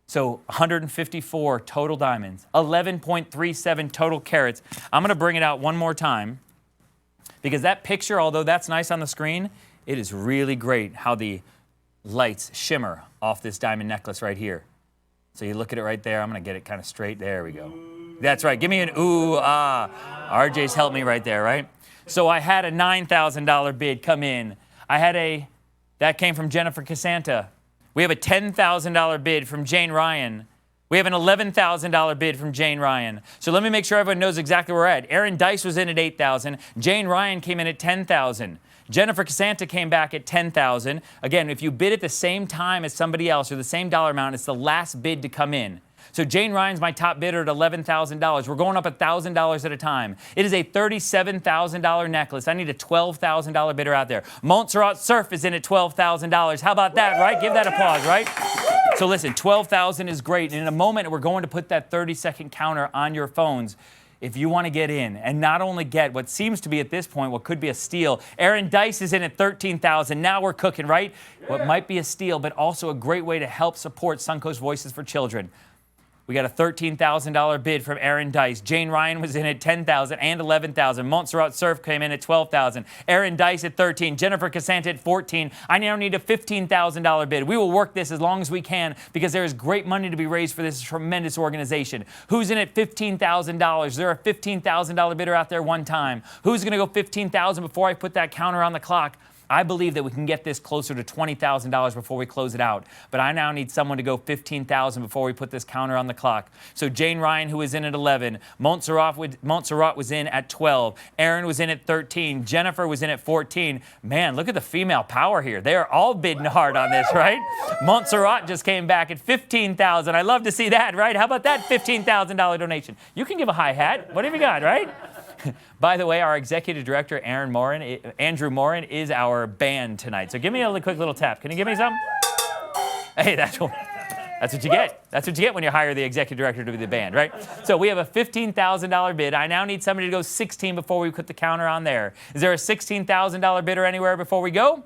So 154 total diamonds, 11.37 total carats. I'm going to bring it out one more time because that picture, although that's nice on the screen, it is really great how the lights shimmer off this diamond necklace right here. So you look at it right there. I'm going to get it kind of straight. There we go. That's right. Give me an ooh, ah. RJ's helped me right there, right? So I had a $9,000 bid come in. That came from Jennifer Casanta. We have a $10,000 bid from Jane Ryan. We have an $11,000 bid from Jane Ryan. So let me make sure everyone knows exactly where we're at. Aaron Dice was in at $8,000. Jane Ryan came in at $10,000. Jennifer Casanta came back at $10,000. Again, if you bid at the same time as somebody else or the same dollar amount, it's the last bid to come in. So Jane Ryan's my top bidder at $11,000. We're going up $1,000 at a time. It is a $37,000 necklace. I need a $12,000 bidder out there. Montserrat Surf is in at $12,000. How about that, right? Give that applause, right? So listen, $12,000 is great. And in a moment, we're going to put that 30-second counter on your phones. If you want to get in and not only get what seems to be at this point what could be a steal. Aaron Dice is in at $13,000. Now we're cooking, right? What might be a steal, but also a great way to help support Suncoast Voices for Children. We got a $13,000 bid from Aaron Dice. Jane Ryan was in at $10,000 and $11,000. Montserrat Surf came in at $12,000. Aaron Dice at $13,000. Jennifer Casanta at $14,000. I now need a $15,000 bid. We will work this as long as we can because there is great money to be raised for this tremendous organization. Who's in at $15,000? Is there a $15,000 bidder out there one time? Who's going to go $15,000 before I put that counter on the clock? I believe that we can get this closer to $20,000 before we close it out. But I now need someone to go $15,000 before we put this counter on the clock. So Jane Ryan, who was in at $11,000. Montserrat was in at $12,000. Aaron was in at $13,000. Jennifer was in at $14,000. Man, look at the female power here. They are all bidding hard on this, right? Montserrat just came back at $15,000. I love to see that, right? How about that $15,000 donation? You can give a hi-hat. What have you got, right? By the way, our executive director, Andrew Morin, is our band tonight. So give me a quick little tap. Can you give me some? Hey, that's what you get. That's what you get when you hire the executive director to be the band, right? So we have a $15,000 bid. I now need somebody to go $16,000 before we put the counter on there. Is there a $16,000 bidder anywhere before we go?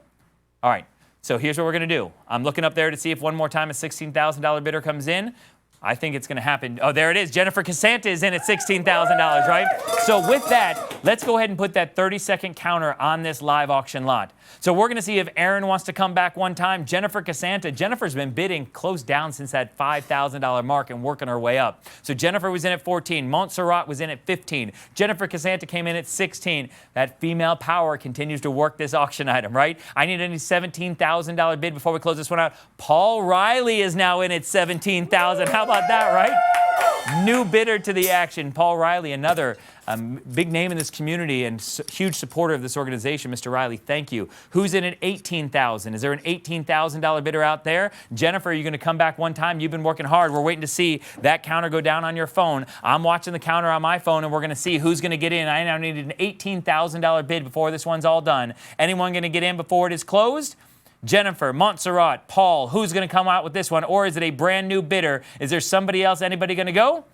All right. So here's what we're going to do. I'm looking up there to see if one more time a $16,000 bidder comes in. I think it's going to happen. Oh, there it is. Jennifer Casanta is in at $16,000, right? So with that, let's go ahead and put that 30-second counter on this live auction lot. So we're going to see if Aaron wants to come back one time. Jennifer Casanta. Jennifer's been bidding close down since that $5,000 mark and working her way up. So Jennifer was in at $14,000. Montserrat was in at $15,000. Jennifer Casanta came in at $16,000. That female power continues to work this auction item, right? I need a $17,000 bid before we close this one out. Paul Riley is now in at $17,000. How about that, right? New bidder to the action. Paul Riley, another big name in this community and huge supporter of this organization. Mr. Riley, thank you. Who's in at $18,000? Is there an $18,000 bidder out there? Jennifer, are you going to come back one time? You've been working hard. We're waiting to see that counter go down on your phone. I'm watching the counter on my phone, and we're going to see who's going to get in. I now need an $18,000 bid before this one's all done. Anyone going to get in before it is closed? Jennifer, Montserrat, Paul, who's going to come out with this one? Or is it a brand new bidder? Is there somebody else? Anybody going to go?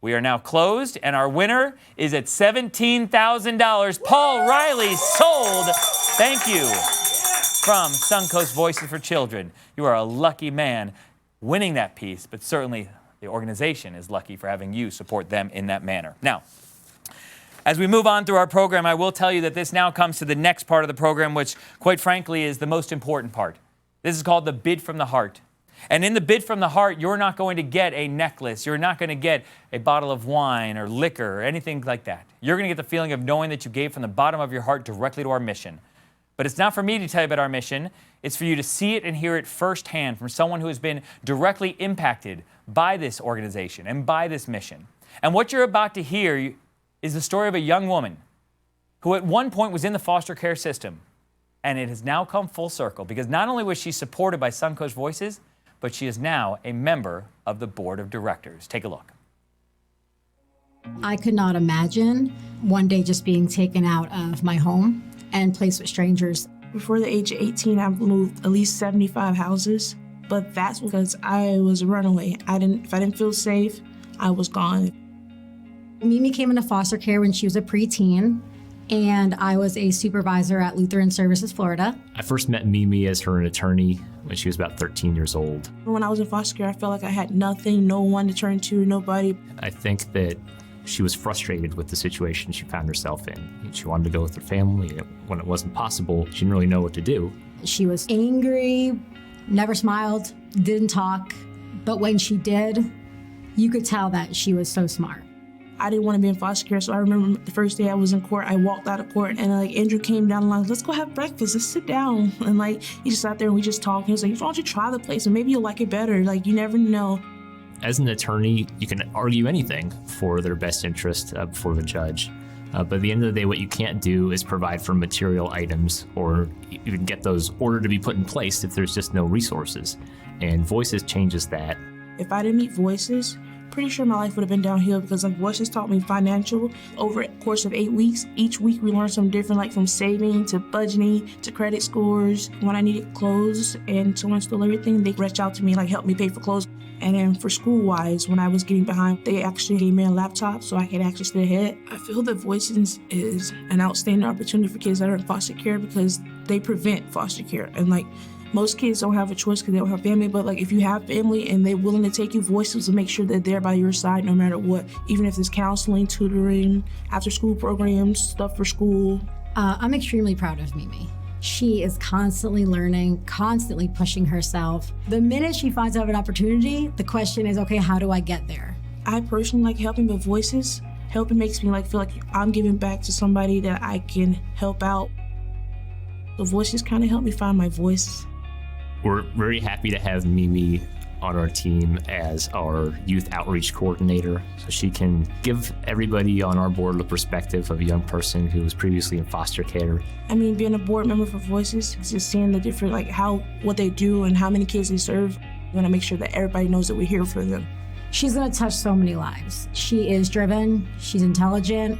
We are now closed, and our winner is at $17,000. Paul Riley sold. Thank you. From Suncoast Voices for Children. You are a lucky man winning that piece, but certainly the organization is lucky for having you support them in that manner. Now, as we move on through our program, I will tell you that this now comes to the next part of the program, which, quite frankly, is the most important part. This is called the bid from the heart. And in the bid from the heart, you're not going to get a necklace. You're not going to get a bottle of wine or liquor or anything like that. You're going to get the feeling of knowing that you gave from the bottom of your heart directly to our mission. But it's not for me to tell you about our mission. It's for you to see it and hear it firsthand from someone who has been directly impacted by this organization and by this mission. And what you're about to hear is the story of a young woman who at one point was in the foster care system. And it has now come full circle because not only was she supported by Suncoast Voices, but she is now a member of the board of directors. Take a look. I could not imagine one day just being taken out of my home and placed with strangers. Before the age of 18, I've moved at least 75 houses, but that's because I was a runaway. If I didn't feel safe, I was gone. Mimi came into foster care when she was a preteen, and I was a supervisor at Lutheran Services, Florida. I first met Mimi as her attorney when she was about 13 years old. When I was in foster care, I felt like I had nothing, no one to turn to, nobody. I think that she was frustrated with the situation she found herself in. She wanted to go with her family. When it wasn't possible, she didn't really know what to do. She was angry, never smiled, didn't talk, but when she did, you could tell that she was so smart. I didn't want to be in foster care, so I remember the first day I was in court, I walked out of court, and Andrew came down the line, let's go have breakfast, let's sit down. And he just sat there and we just talked. He was like, why don't you try the place and maybe you'll like it better. You never know. As an attorney, you can argue anything for their best interest before the judge. But at the end of the day, what you can't do is provide for material items or even get those ordered to be put in place if there's just no resources. And Voices changes that. If I didn't meet Voices, pretty sure my life would have been downhill because Voices taught me financial over a course of 8 weeks. Each week we learned something different, from saving to budgeting to credit scores. When I needed clothes and someone stole everything, they reached out to me, help me pay for clothes. And then for school-wise, when I was getting behind, they actually gave me a laptop so I could access the head. I feel that Voices is an outstanding opportunity for kids that are in foster care because they prevent foster care. And most kids don't have a choice because they don't have family, but if you have family and they're willing to take you, Voices will make sure that they're by your side no matter what, even if it's counseling, tutoring, after-school programs, stuff for school. I'm extremely proud of Mimi. She is constantly learning, constantly pushing herself. The minute she finds out an opportunity, the question is, okay, how do I get there? I personally like helping, but Voices, helping makes me feel like I'm giving back to somebody that I can help out. The Voices kind of helped me find my voice. We're very happy to have Mimi on our team as our youth outreach coordinator, so she can give everybody on our board the perspective of a young person who was previously in foster care. Being a board member for Voices, just seeing the different, what they do and how many kids they serve. We want to make sure that everybody knows that we're here for them. She's going to touch so many lives. She is driven, she's intelligent.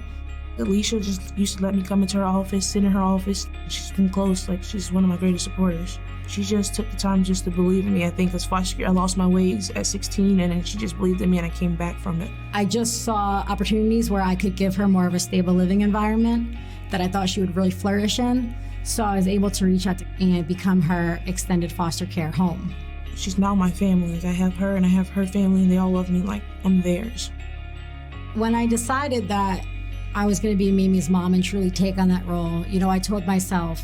Alicia just used to let me come into her office, sit in her office. She's been close, she's one of my greatest supporters. She just took the time just to believe in me. I think as foster care, I lost my ways at 16, and then she just believed in me and I came back from it. I just saw opportunities where I could give her more of a stable living environment that I thought she would really flourish in. So I was able to reach out and become her extended foster care home. She's now my family. I have her and I have her family, and they all love me like I'm theirs. When I decided that I was going to be Mimi's mom and truly take on that role, I told myself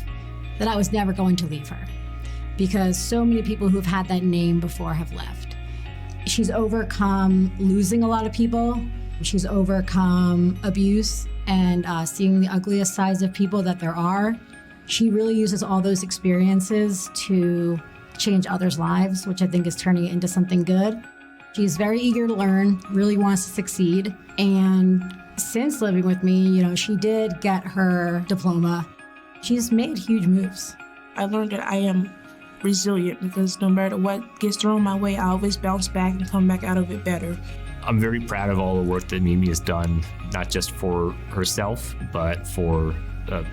that I was never going to leave her, because so many people who've had that name before have left. She's overcome losing a lot of people. She's overcome abuse and seeing the ugliest sides of people that there are. She really uses all those experiences to change others' lives, which I think is turning it into something good. She's very eager to learn, really wants to succeed. And since living with me, she did get her diploma. She's made huge moves. I learned that I am resilient because no matter what gets thrown my way, I always bounce back and come back out of it better. I'm very proud of all the work that Mimi has done, not just for herself, but for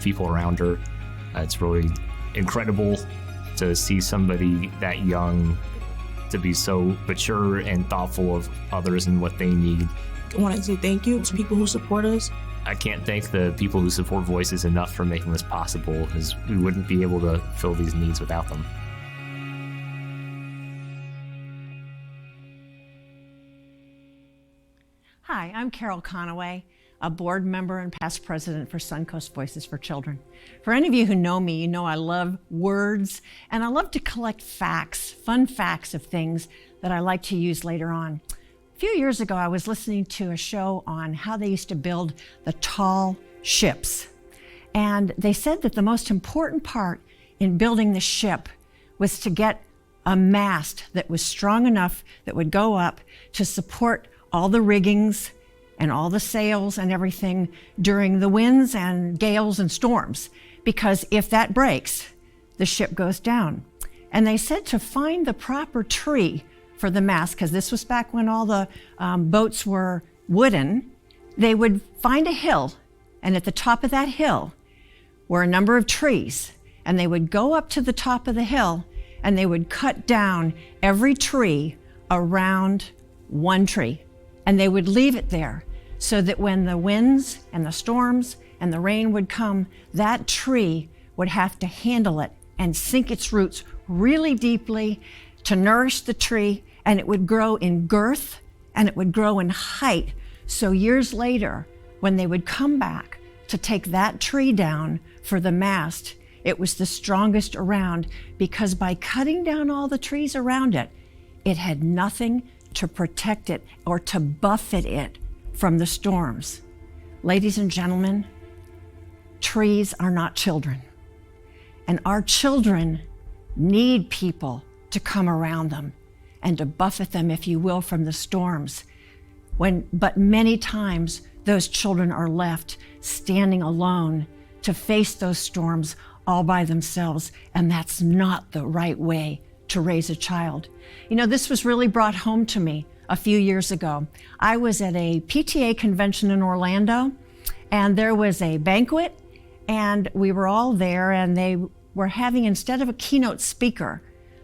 people around her. It's really incredible to see somebody that young to be so mature and thoughtful of others and what they need. I want to say thank you to people who support us. I can't thank the people who support Voices enough for making this possible, because we wouldn't be able to fill these needs without them. Hi, I'm Carol Conaway, a board member and past president for Suncoast Voices for Children. For any of you who know me, you know I love words, and I love to collect facts, fun facts of things that I like to use later on. A few years ago, I was listening to a show on how they used to build the tall ships. And they said that the most important part in building the ship was to get a mast that was strong enough that would go up to support all the riggings and all the sails and everything during the winds and gales and storms. Because if that breaks, the ship goes down. And they said to find the proper tree for the mast, because this was back when all the boats were wooden, they would find a hill, and at the top of that hill were a number of trees, and they would go up to the top of the hill and they would cut down every tree around one tree, and they would leave it there so that when the winds and the storms and the rain would come, that tree would have to handle it and sink its roots really deeply to nourish the tree, and it would grow in girth and it would grow in height. So years later, when they would come back to take that tree down for the mast, it was the strongest around, because by cutting down all the trees around it, it had nothing to protect it or to buffet it from the storms. Ladies and gentlemen, trees are not children, and our children need people to come around them and to buffet them, if you will, from the storms. But many times those children are left standing alone to face those storms all by themselves, and that's not the right way to raise a child. You know, this was really brought home to me a few years ago. I was at a PTA convention in Orlando, and there was a banquet, and we were all there, and they were having, instead of a keynote speaker,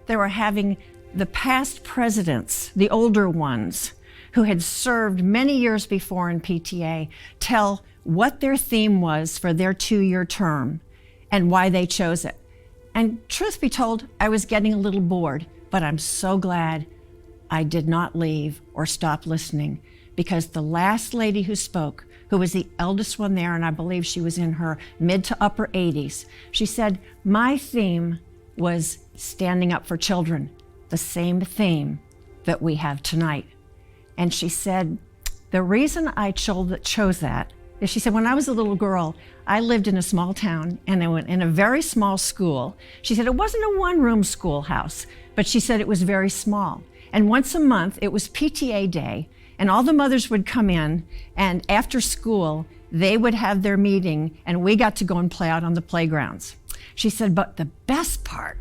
they were having the past presidents, the older ones, who had served many years before in PTA, tell what their theme was for their 2-year term and why they chose it. And truth be told, I was getting a little bored, but I'm so glad I did not leave or stop listening, because the last lady who spoke, who was the eldest one there, and I believe she was in her mid to upper 80s, she said, my theme was standing up for children, the same theme that we have tonight. And she said, the reason I chose that is, she said, when I was a little girl, I lived in a small town and I went in a very small school. She said it wasn't a one-room schoolhouse, but she said it was very small. And once a month, it was PTA day, and all the mothers would come in, and after school, they would have their meeting, and we got to go and play out on the playgrounds. She said, but the best part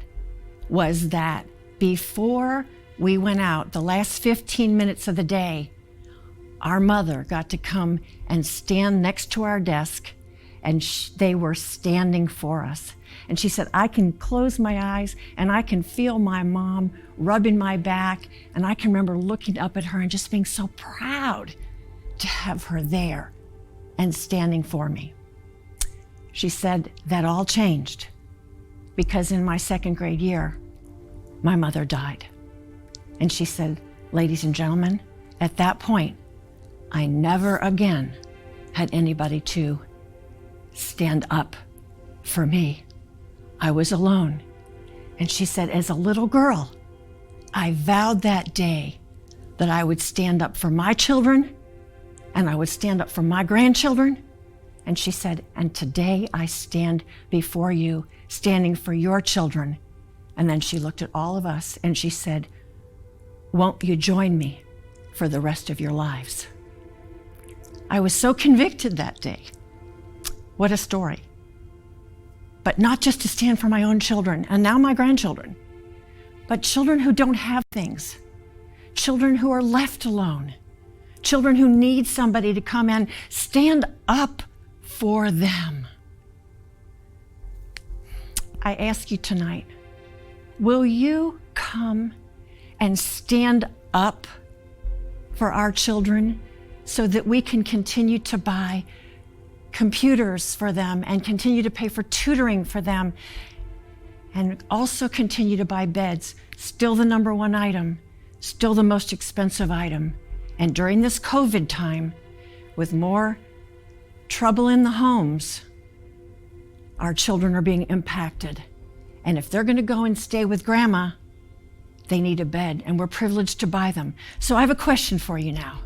was that before we went out, the last 15 minutes of the day, our mother got to come and stand next to our desk, and they were standing for us. And she said, I can close my eyes and I can feel my mom rubbing my back, and I can remember looking up at her and just being so proud to have her there and standing for me. She said that all changed because in my 2nd grade year, my mother died. And she said, ladies and gentlemen, at that point, I never again had anybody to stand up for me. I was alone. And she said, as a little girl, I vowed that day that I would stand up for my children and I would stand up for my grandchildren. And she said, and today I stand before you, standing for your children. And then she looked at all of us and she said, won't you join me for the rest of your lives? I was so convicted that day. What a story. But not just to stand for my own children and now my grandchildren, but children who don't have things, children who are left alone, children who need somebody to come and stand up for them. I ask you tonight, will you come and stand up for our children so that we can continue to buy computers for them and continue to pay for tutoring for them and also continue to buy beds? Still the number one item, still the most expensive item. And during this COVID time, with more trouble in the homes, our children are being impacted. And if they're going to go and stay with grandma, they need a bed, and we're privileged to buy them. So I have a question for you now.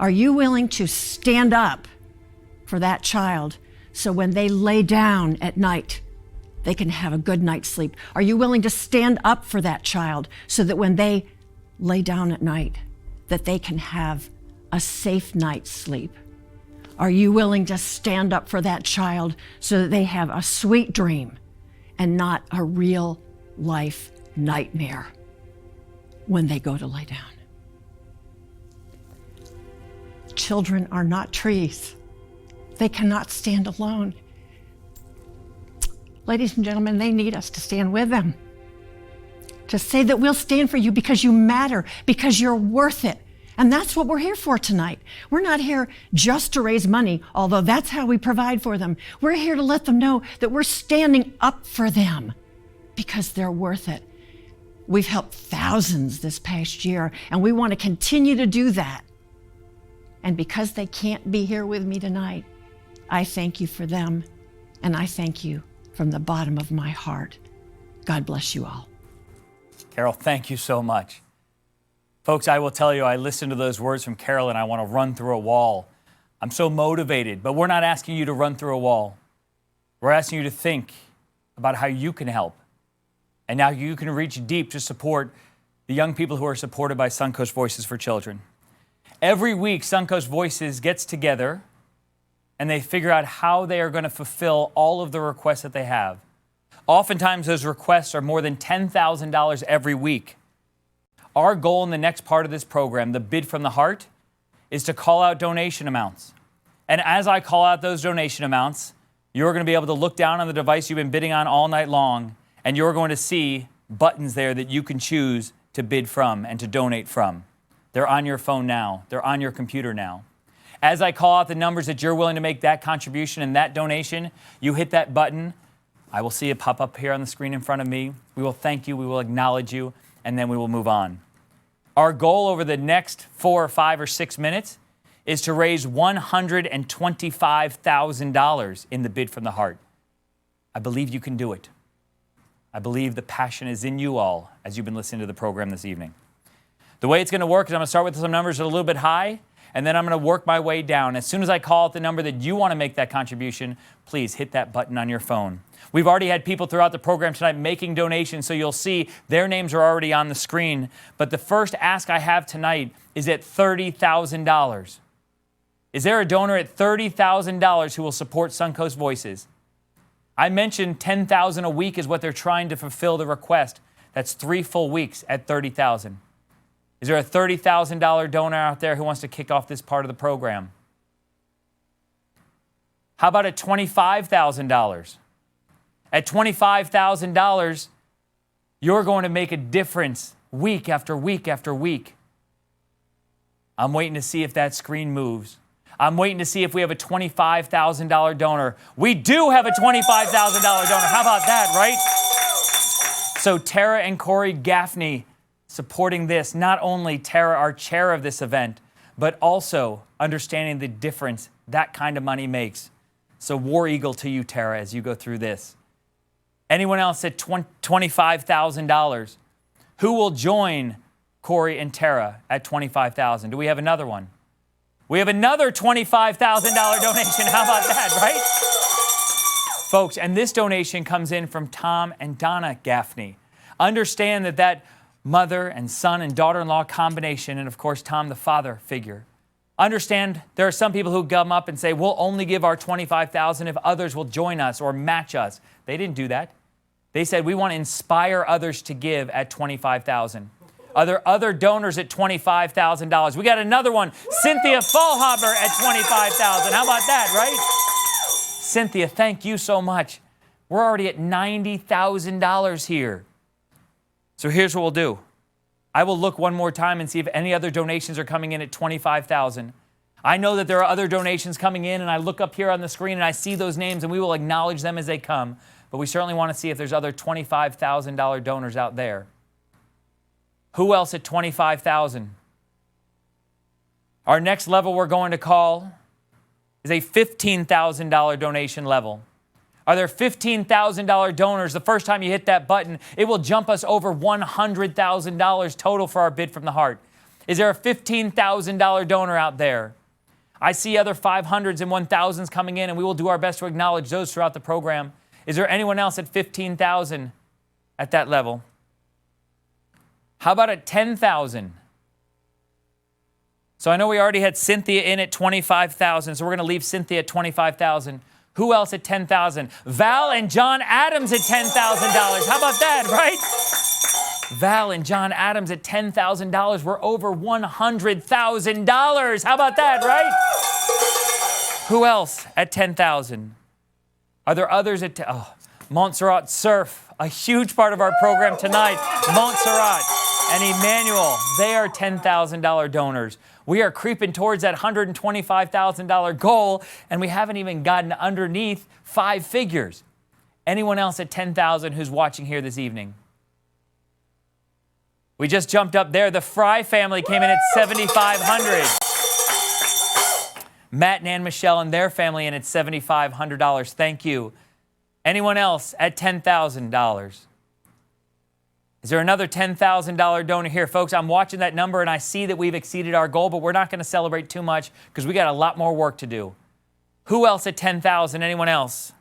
Are you willing to stand up for that child so when they lay down at night, they can have a good night's sleep? Are you willing to stand up for that child so that when they lay down at night, that they can have a safe night's sleep? Are you willing to stand up for that child so that they have a sweet dream and not a real life nightmare when they go to lay down? Children are not trees. They cannot stand alone. Ladies and gentlemen, they need us to stand with them, to say that we'll stand for you because you matter, because you're worth it. And that's what we're here for tonight. We're not here just to raise money, although that's how we provide for them. We're here to let them know that we're standing up for them because they're worth it. We've helped thousands this past year, and we want to continue to do that. And because they can't be here with me tonight, I thank you for them, and I thank you from the bottom of my heart. God bless you all. Carol, thank you so much. Folks, I will tell you, I listened to those words from Carol and I want to run through a wall. I'm so motivated, but we're not asking you to run through a wall. We're asking you to think about how you can help and how you can reach deep to support the young people who are supported by Suncoast Voices for Children. Every week, Suncoast Voices gets together and they figure out how they are going to fulfill all of the requests that they have. Oftentimes, those requests are more than $10,000 every week. Our goal in the next part of this program, the Bid from the Heart, is to call out donation amounts. And as I call out those donation amounts, you're going to be able to look down on the device you've been bidding on all night long, and you're going to see buttons there that you can choose to bid from and to donate from. They're on your phone now. They're on your computer now. As I call out the numbers that you're willing to make that contribution and that donation, you hit that button. I will see it pop up here on the screen in front of me. We will thank you. We will acknowledge you. And then we will move on. Our goal over the next 4 or 5 or 6 minutes is to raise $125,000 in the Bid from the Heart. I believe you can do it. I believe the passion is in you all as you've been listening to the program this evening. The way it's going to work is I'm going to start with some numbers that are a little bit high, and then I'm going to work my way down. As soon as I call out the number that you want to make that contribution, please hit that button on your phone. We've already had people throughout the program tonight making donations, so you'll see their names are already on the screen. But the first ask I have tonight is at $30,000. Is there a donor at $30,000 who will support Suncoast Voices? I mentioned $10,000 a week is what they're trying to fulfill the request. That's 3 full weeks at $30,000. Is there a $30,000 donor out there who wants to kick off this part of the program? How about at $25,000? At $25,000, you're going to make a difference week after week after week. I'm waiting to see if that screen moves. I'm waiting to see if we have a $25,000 donor. We do have a $25,000 donor. How about that, right? So Tara and Corey Gaffney supporting this. Not only Tara, our chair of this event, but also understanding the difference that kind of money makes. So War Eagle to you, Tara, as you go through this. Anyone else at $25,000? Who will join Corey and Tara at $25,000? Do we have another one? We have another $25,000 donation. How about that, right? Folks, and this donation comes in from Tom and Donna Gaffney. Understand that mother and son and daughter-in-law combination, and of course, Tom, the father figure. Understand there are some people who come up and say, we'll only give our $25,000 if others will join us or match us. They didn't do that. They said, we want to inspire others to give at $25,000. Are there other donors at $25,000? We got another one, Cynthia Fallhaber at $25,000. How about that, right? Cynthia, thank you so much. We're already at $90,000 here. So here's what we'll do. I will look one more time and see if any other donations are coming in at $25,000. I know that there are other donations coming in, and I look up here on the screen and I see those names, and we will acknowledge them as they come. But we certainly want to see if there's other $25,000 donors out there. Who else at $25,000? Our next level we're going to call is a $15,000 donation level. Are there $15,000 donors? The first time you hit that button, it will jump us over $100,000 total for our Bid from the Heart. Is there a $15,000 donor out there? I see other 500s and 1,000s coming in, and we will do our best to acknowledge those throughout the program. Is there anyone else at 15,000 at that level? How about at 10,000? So I know we already had Cynthia in at 25,000, so we're going to leave Cynthia at 25,000. Who else at 10,000? Val and John Adams at $10,000. How about that, right? Val and John Adams at $10,000. We're over $100,000. How about that, right? Who else at 10,000? Are there others at Montserrat Surf, a huge part of our program tonight. Montserrat and Emmanuel, they are $10,000 donors. We are creeping towards that $125,000 goal, and we haven't even gotten underneath 5 figures. Anyone else at 10,000 who's watching here this evening? We just jumped up there. The Fry family came in at $7,500. Matt and Ann Michelle and their family in at $7,500. Thank you. Anyone else at $10,000? Is there another $10,000 donor here? Folks, I'm watching that number and I see that we've exceeded our goal, but we're not going to celebrate too much because we got a lot more work to do. Who else at 10,000? Anyone else?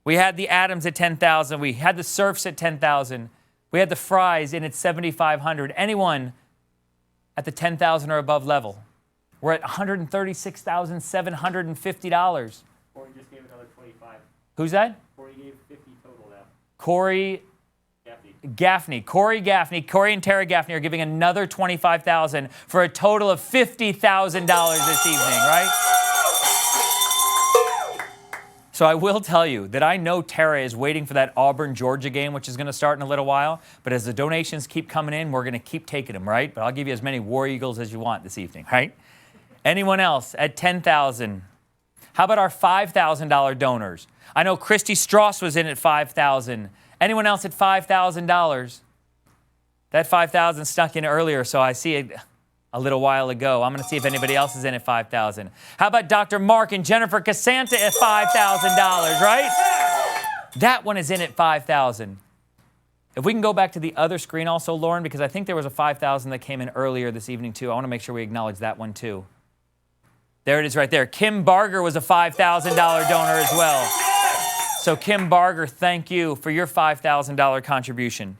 We had the Adams at 10,000. We had the Surfs at 10,000. We had the Fries in at 7,500. Anyone at the 10,000 or above level? We're at $136,750. Corey just gave another 25. Who's that? Corey gave 50 total now. Corey Gaffney. Corey Gaffney. Corey and Tara Gaffney are giving another $25,000 for a total of $50,000 this evening, right? So I will tell you that I know Tara is waiting for that Auburn-Georgia game, which is going to start in a little while. But as the donations keep coming in, we're going to keep taking them, right? But I'll give you as many War Eagles as you want this evening, right? Anyone else at 10,000? How about our $5,000 donors? I know Christy Strauss was in at 5,000. Anyone else at $5,000? That 5,000 stuck in earlier, so I see it a little while ago. I'm going to see if anybody else is in at 5,000. How about Dr. Mark and Jennifer Casanta at $5,000, right? That one is in at 5,000. If we can go back to the other screen also, Lauren, because I think there was a 5,000 that came in earlier this evening too. I want to make sure we acknowledge that one too. There it is right there. Kim Barger was a $5,000 donor as well. So Kim Barger, thank you for your $5,000 contribution.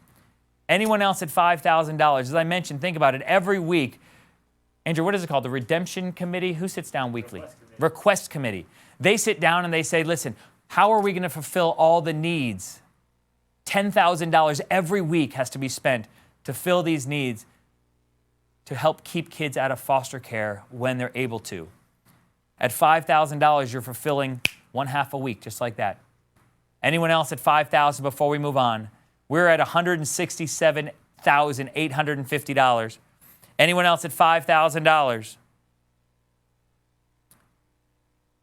Anyone else at $5,000? As I mentioned, think about it. Every week, Andrew, what is it called? The Redemption Committee? Who sits down weekly? Request Committee. They sit down and they say, listen, how are we going to fulfill all the needs? $10,000 every week has to be spent to fill these needs to help keep kids out of foster care when they're able to. At $5,000, you're fulfilling 1/2 a week, just like that. Anyone else at $5,000 before we move on? We're at $167,850. Anyone else at $5,000?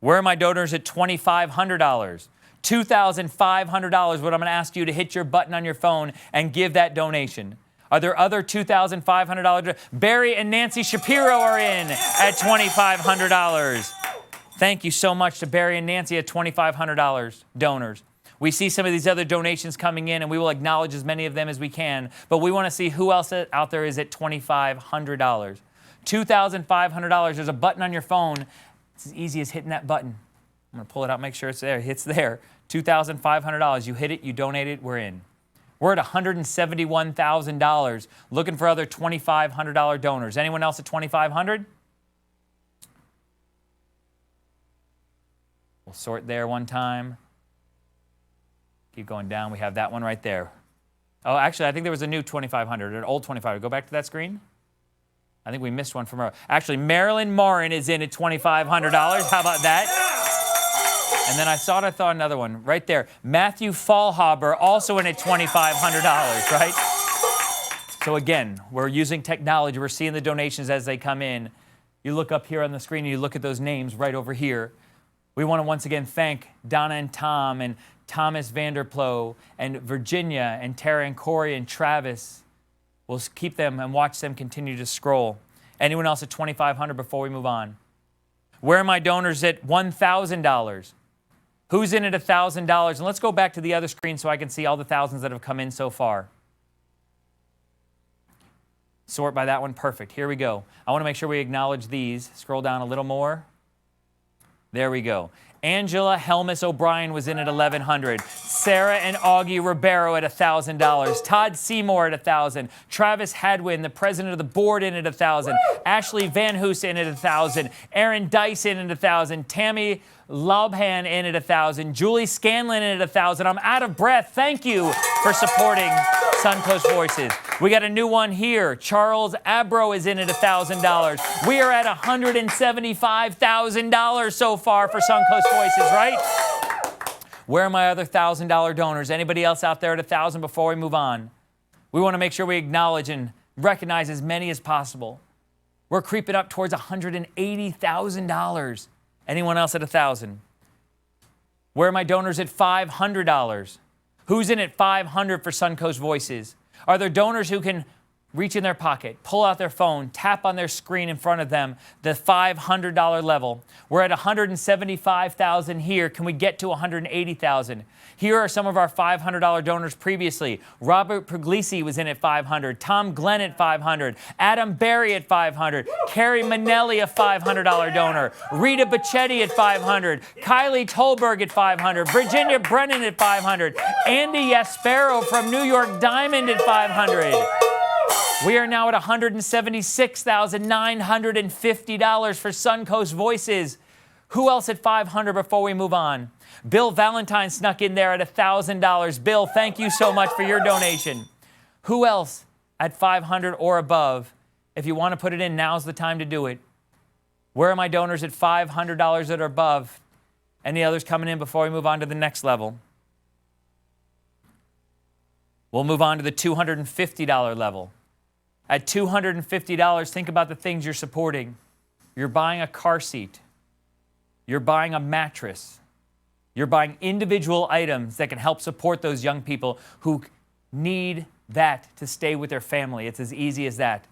Where are my donors at $2,500? $2,500, what I'm going to ask you to hit your button on your phone and give that donation. Are there other $2,500? Barry and Nancy Shapiro are in at $2,500. Thank you so much to Barry and Nancy at $2,500 donors. We see some of these other donations coming in, and we will acknowledge as many of them as we can. But we want to see who else out there is at $2,500. $2,500. There's a button on your phone. It's as easy as hitting that button. I'm going to pull it out, make sure it's there. It's there. $2,500. You hit it, you donate it, we're in. We're at $171,000. Looking for other $2,500 donors. Anyone else at $2,500? We'll sort there one time. Keep going down. We have that one right there. Oh, actually, I think there was a new 2,500, an old 2,500. Go back to that screen. I think we missed one from her. Actually, Marilyn Morin is in at $2,500. How about that? And then I thought another one right there. Matthew Fallhaber also in at $2,500, right? So again, we're using technology. We're seeing the donations as they come in. You look up here on the screen and you look at those names right over here. We want to once again thank Donna and Tom and Thomas Vanderplo and Virginia and Tara and Corey and Travis. We'll keep them and watch them continue to scroll. Anyone else at $2,500 before we move on? Where are my donors at $1,000? Who's in at $1,000? And let's go back to the other screen so I can see all the thousands that have come in so far. Sort by that one. Perfect. Here we go. I want to make sure we acknowledge these. Scroll down a little more. There we go. Angela Helmus O'Brien was in at $1,100. Sarah and Augie Ribeiro at $1,000. Todd Seymour at $1,000. Travis Hadwin, the president of the board, in at $1,000. Ashley Van Hoos in at $1,000. Aaron Dyson in at $1,000. Tammy Laubhan in at $1,000. Julie Scanlon in at $1,000. I'm out of breath. Thank you for supporting Suncoast Voices. We got a new one here. Charles Abro is in at $1,000. We are at $175,000 so far for Suncoast Voices, right? Where are my other $1,000 donors? Anybody else out there at $1,000 before we move on? We want to make sure we acknowledge and recognize as many as possible. We're creeping up towards $180,000. Anyone else at $1,000? Where are my donors at $500? Who's in at $500 for Suncoast Voices? Are there donors who can reach in their pocket, pull out their phone, tap on their screen in front of them, the $500 level? We're at $175,000 here. Can we get to $180,000? Here are some of our $500 donors previously. Robert Puglisi was in at $500. Tom Glenn at $500. Adam Berry at $500. Carrie Manelli, a $500 donor. Rita Bacchetti at $500. Kylie Tolberg at $500. Virginia Brennan at $500. Andy Yaspero from New York Diamond at $500. We are now at $176,950 for Suncoast Voices. Who else at $500 before we move on? Bill Valentine snuck in there at $1,000. Bill, thank you so much for your donation. Who else at $500 or above? If you want to put it in, now's the time to do it. Where are my donors at $500 or above? Any others coming in before we move on to the next level? We'll move on to the $250 level. At $250, think about the things you're supporting. You're buying a car seat. You're buying a mattress. You're buying individual items that can help support those young people who need that to stay with their family. It's as easy as that.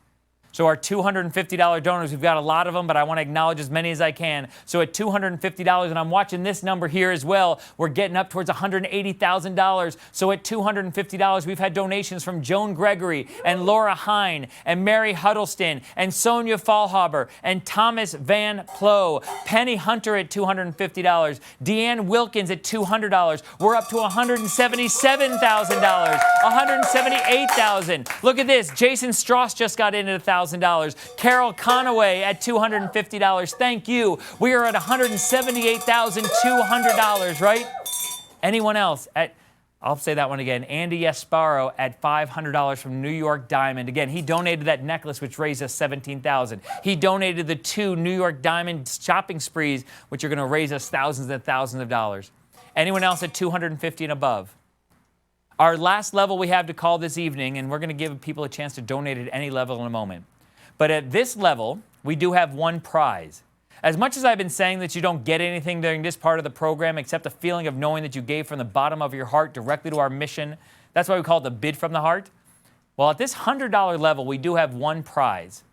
So our $250 donors, we've got a lot of them, but I want to acknowledge as many as I can. So at $250, and I'm watching this number here as well, we're getting up towards $180,000. So at $250, we've had donations from Joan Gregory and Laura Hine and Mary Huddleston and Sonia Fallhaber and Thomas Van Plo. Penny Hunter at $250. Deanne Wilkins at $200. We're up to $177,000. $178,000. Look at this. Jason Strauss just got in at $1,000. Carol Conaway at $250. Thank you. We are at $178,200, right? Anyone else at, I'll say that one again, Andy Yasparo at $500 from New York Diamond. Again, he donated that necklace, which raised us $17,000. He donated the 2 New York Diamond shopping sprees, which are going to raise us thousands and thousands of dollars. Anyone else at $250 and above? Our last level we have to call this evening, and we're going to give people a chance to donate at any level in a moment. But at this level, we do have one prize. As much as I've been saying that you don't get anything during this part of the program except the feeling of knowing that you gave from the bottom of your heart directly to our mission, that's why we call it the bid from the heart. Well, at this $100 level, we do have one prize.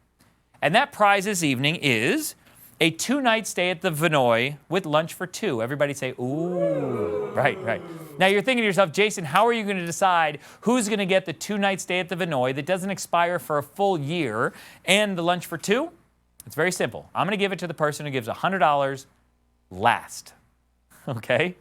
And that prize this evening is a 2-night stay at the Vinoy with lunch for 2. Everybody say, ooh. Right, right. Now you're thinking to yourself, Jason, how are you going to decide who's going to get the 2-night stay at the Vinoy that doesn't expire for a full year and the lunch for 2? It's very simple. I'm going to give it to the person who gives $100 last. Okay?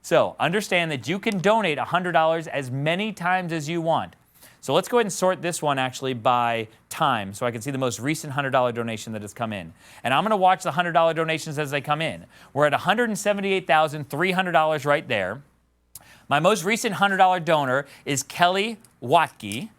So understand that you can donate $100 as many times as you want. So let's go ahead and sort this one actually by time so I can see the most recent $100 donation that has come in. And I'm going to watch the $100 donations as they come in. We're at $178,300 right there. My most recent $100 donor is Kelly Watke.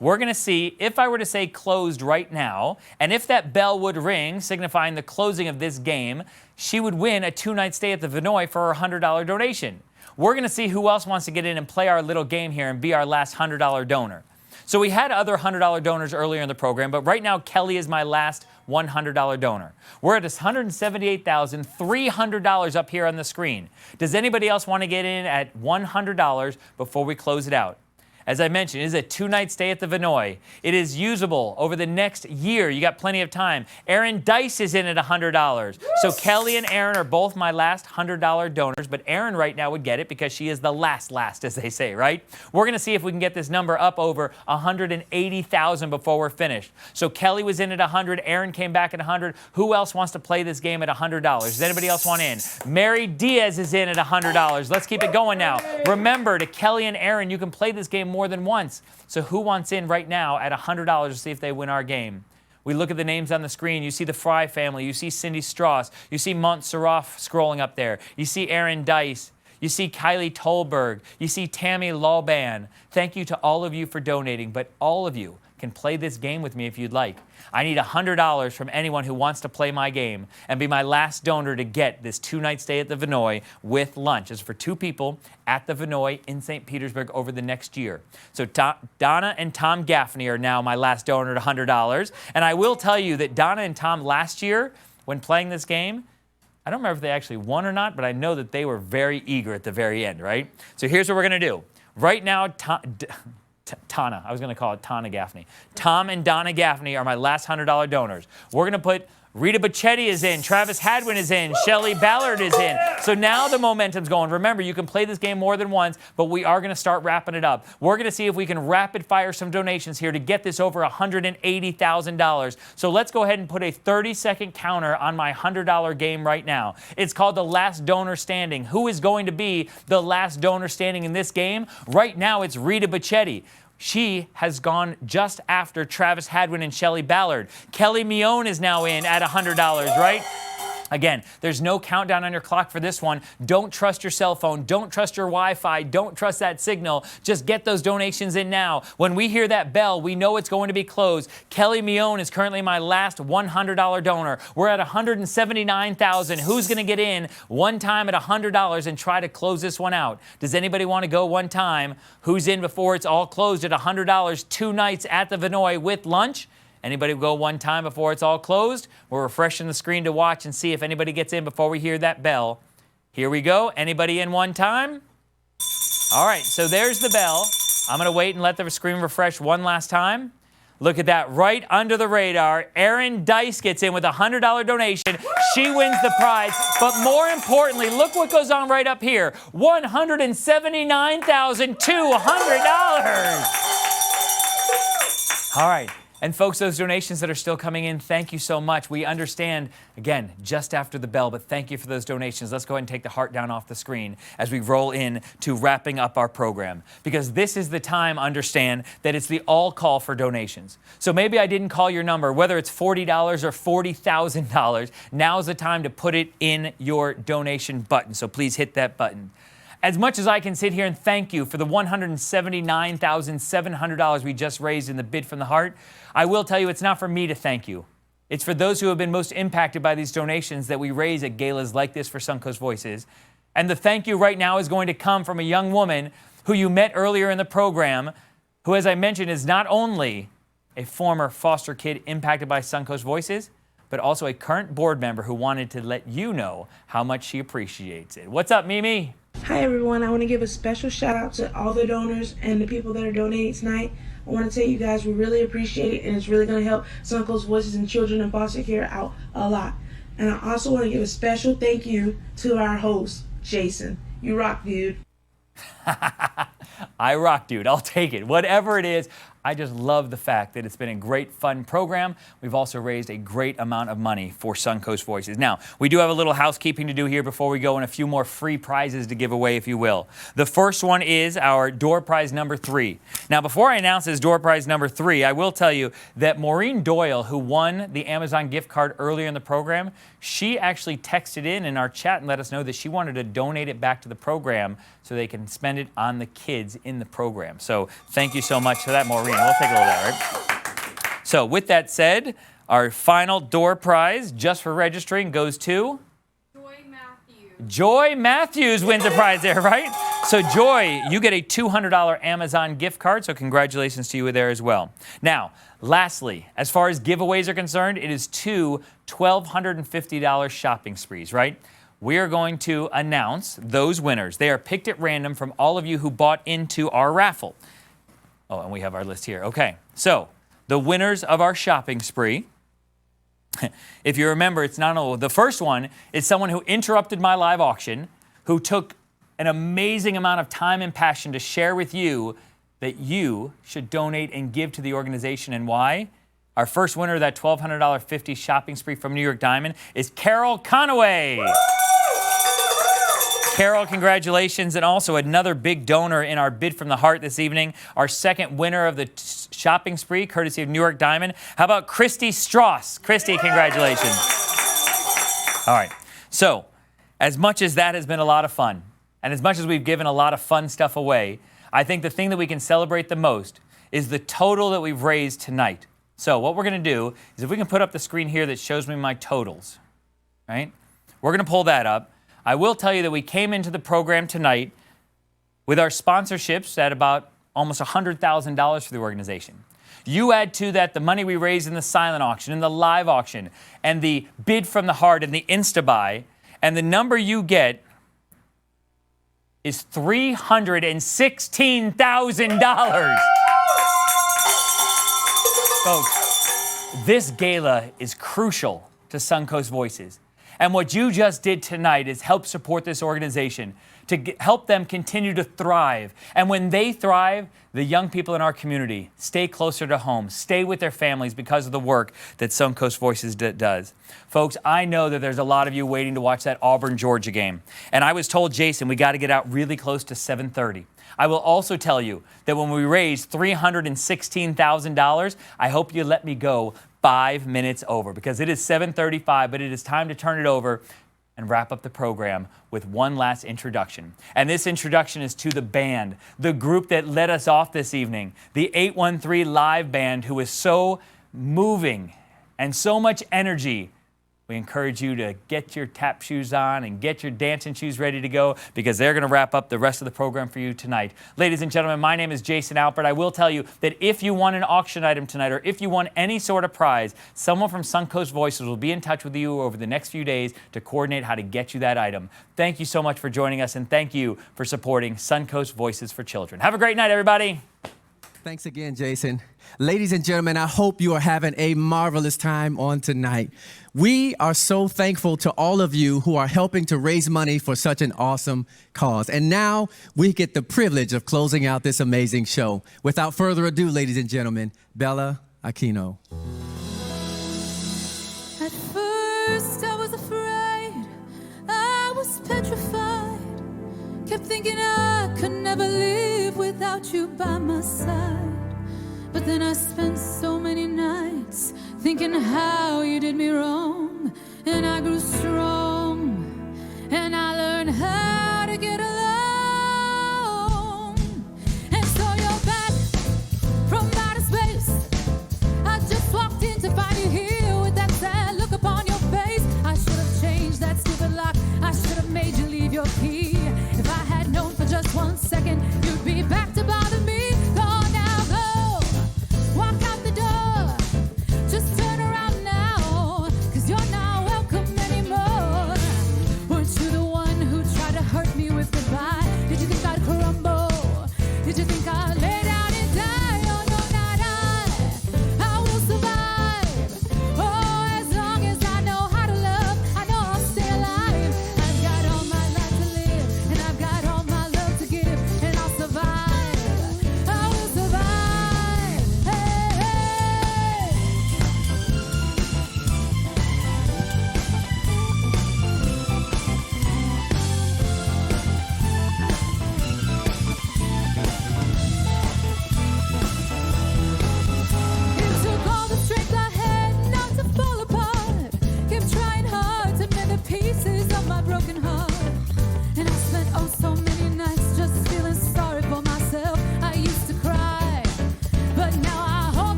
We're going to see if I were to say closed right now, and if that bell would ring, signifying the closing of this game, she would win a 2-night stay at the Vinoy for her $100 donation. We're going to see who else wants to get in and play our little game here and be our last $100 donor. So we had other $100 donors earlier in the program, but right now Kelly is my last $100 donor. We're at $178,300 up here on the screen. Does anybody else want to get in at $100 before we close it out? As I mentioned, it is a 2-night stay at the Vinoy. It is usable over the next year. You got plenty of time. Aaron Dice is in at $100. So Kelly and Aaron are both my last $100 donors, but Aaron right now would get it because she is the last, as they say, right? We're going to see if we can get this number up over 180,000 before we're finished. So Kelly was in at 100. Aaron came back at 100. Who else wants to play this game at $100? Does anybody else want in? Mary Diaz is in at $100. Let's keep it going now. Remember, to Kelly and Aaron, you can play this game more than once. So who wants in right now at $100 to see if they win our game? We look at the names on the screen. You see the Fry family. You see Cindy Strauss. You see Montserrat scrolling up there. You see Aaron Dice. You see Kylie Tolberg. You see Tammy Lawban. Thank you to all of you for donating, but all of you can play this game with me if you'd like. I need $100 from anyone who wants to play my game and be my last donor to get this 2-night stay at the Vinoy with lunch. It's for 2 people at the Vinoy in St. Petersburg over the next year. So Donna and Tom Gaffney are now my last donor at $100. And I will tell you that Donna and Tom last year, when playing this game, I don't remember if they actually won or not, but I know that they were very eager at the very end, right? So here's what we're going to do. Right now, Tana. I was going to call it Tana Gaffney. Tom and Donna Gaffney are my last $100 donors. We're going to put Rita Bacchetti is in. Travis Hadwin is in. Shelley Ballard is in. So now the momentum's going. Remember, you can play this game more than once, but we are going to start wrapping it up. We're going to see if we can rapid fire some donations here to get this over $180,000. So let's go ahead and put a 30-second counter on my $100 game right now. It's called the last donor standing. Who is going to be the last donor standing in this game? Right now, it's Rita Bacchetti. She has gone just after Travis Hadwin and Shelley Ballard. Kelly Mione is now in at $100, right? Again, there's no countdown on your clock for this one. Don't trust your cell phone. Don't trust your Wi-Fi. Don't trust that signal. Just get those donations in now. When we hear that bell, we know it's going to be closed. Kelly Mione is currently my last $100 donor. We're at $179,000. Who's going to get in one time at $100 and try to close this one out? Does anybody want to go one time? Who's in before it's all closed at $100, 2 nights at the Vinoy with lunch? Anybody go one time before it's all closed? We're refreshing the screen to watch and see if anybody gets in before we hear that bell. Here we go. Anybody in one time? All right, so there's the bell. I'm going to wait and let the screen refresh one last time. Look at that, right under the radar. Aaron Dice gets in with a $100 donation. She wins the prize. But more importantly, look what goes on right up here. $179,200. All right. And folks, those donations that are still coming in, thank you so much. We understand, again, just after the bell, but thank you for those donations. Let's go ahead and take the heart down off the screen as we roll in to wrapping up our program. Because this is the time, understand, that it's the all call for donations. So maybe I didn't call your number, whether it's $40 or $40,000, now's the time to put it in your donation button. So please hit that button. As much as I can sit here and thank you for the $179,700 we just raised in the Bid from the Heart, I will tell you it's not for me to thank you. It's for those who have been most impacted by these donations that we raise at galas like this for Suncoast Voices. And the thank you right now is going to come from a young woman who you met earlier in the program, who, as I mentioned, is not only a former foster kid impacted by Suncoast Voices, but also a current board member who wanted to let you know how much she appreciates it. What's up, Mimi? Hi everyone, I want to give a special shout out to all the donors and the people that are donating tonight. I want to tell you guys we really appreciate it, and it's really going to help Suncoast Voices and Children in Foster Care out a lot. And I also want to give a special thank you to our host, Jason. You rock, dude. I rock, dude. I'll take it. Whatever it is, I just love the fact that it's been a great, fun program. We've also raised a great amount of money for Suncoast Voices. Now, we do have a little housekeeping to do here before we go, and a few more free prizes to give away, if you will. The first one is our door prize number 3. Now, before I announce this door prize number 3, I will tell you that Maureen Doyle, who won the Amazon gift card earlier in the program, she actually texted in our chat and let us know that she wanted to donate it back to the program so they can spend it on the kids in the program. So thank you so much for that, Maureen. We'll take a little of that, right? So with that said, our final door prize, just for registering, goes to? Joy Matthews wins a prize there, right? So Joy, you get a $200 Amazon gift card, so congratulations to you there as well. Now, lastly, as far as giveaways are concerned, it is 2 $1,250 shopping sprees, right? We are going to announce those winners. They are picked at random from all of you who bought into our raffle. Oh, and we have our list here. Okay, so the winners of our shopping spree. If you remember, it's not only the first one is someone who interrupted my live auction, who took an amazing amount of time and passion to share with you that you should donate and give to the organization, and why. Our first winner of that $1,200.50 shopping spree from New York Diamond is Carol Conaway. Carol, congratulations, and also another big donor in our Bid from the Heart this evening, our second winner of the shopping spree, courtesy of New York Diamond. How about Christy Strauss? Christy, congratulations. All right, so as much as that has been a lot of fun, and as much as we've given a lot of fun stuff away, I think the thing that we can celebrate the most is the total that we've raised tonight. So what we're going to do is if we can put up the screen here that shows me my totals, right? We're going to pull that up. I will tell you that we came into the program tonight with our sponsorships at about almost $100,000 for the organization. You add to that the money we raised in the silent auction, in the live auction, and the Bid from the Heart and the Insta-Buy, and the number you get is $316,000. Folks, this gala is crucial to Suncoast Voices. And what you just did tonight is help support this organization to help them continue to thrive. And when they thrive, the young people in our community stay closer to home, stay with their families because of the work that Suncoast Voices does. Folks, I know that there's a lot of you waiting to watch that Auburn-Georgia game. And I was told, Jason, we got to get out really close to 7:30. I will also tell you that when we raise $316,000, I hope you let me go 5 minutes over, because it is 7:35, but it is time to turn it over and wrap up the program with one last introduction. And this introduction is to the band, the group that led us off this evening, the 813 Live Band, who is so moving and so much energy. We encourage you to get your tap shoes on and get your dancing shoes ready to go, because they're going to wrap up the rest of the program for you tonight. Ladies and gentlemen, my name is Jason Alpert. I will tell you that if you won an auction item tonight, or if you won any sort of prize, someone from Suncoast Voices will be in touch with you over the next few days to coordinate how to get you that item. Thank you so much for joining us, and thank you for supporting Suncoast Voices for Children. Have a great night, everybody. Thanks again, Jason. Ladies and gentlemen, I hope you are having a marvelous time on tonight. We are so thankful to all of you who are helping to raise money for such an awesome cause. And now we get the privilege of closing out this amazing show. Without further ado, ladies and gentlemen, Bella Aquino. At first I was afraid, I was petrified, kept thinking I could never live without you by my side. But then I spent so many nights thinking how you did me wrong, and I grew strong, and I learned how to get along. And so you're back from outer space. I just walked in to find you here with that sad look upon your face. I should have changed that stupid lock. I should have made you leave your key. If I had known for just 1 second you'd be back to bother me. Go now, go. Walk out the door. Just turn around now, 'cause you're not welcome anymore. Weren't you the one who tried to hurt me with goodbye?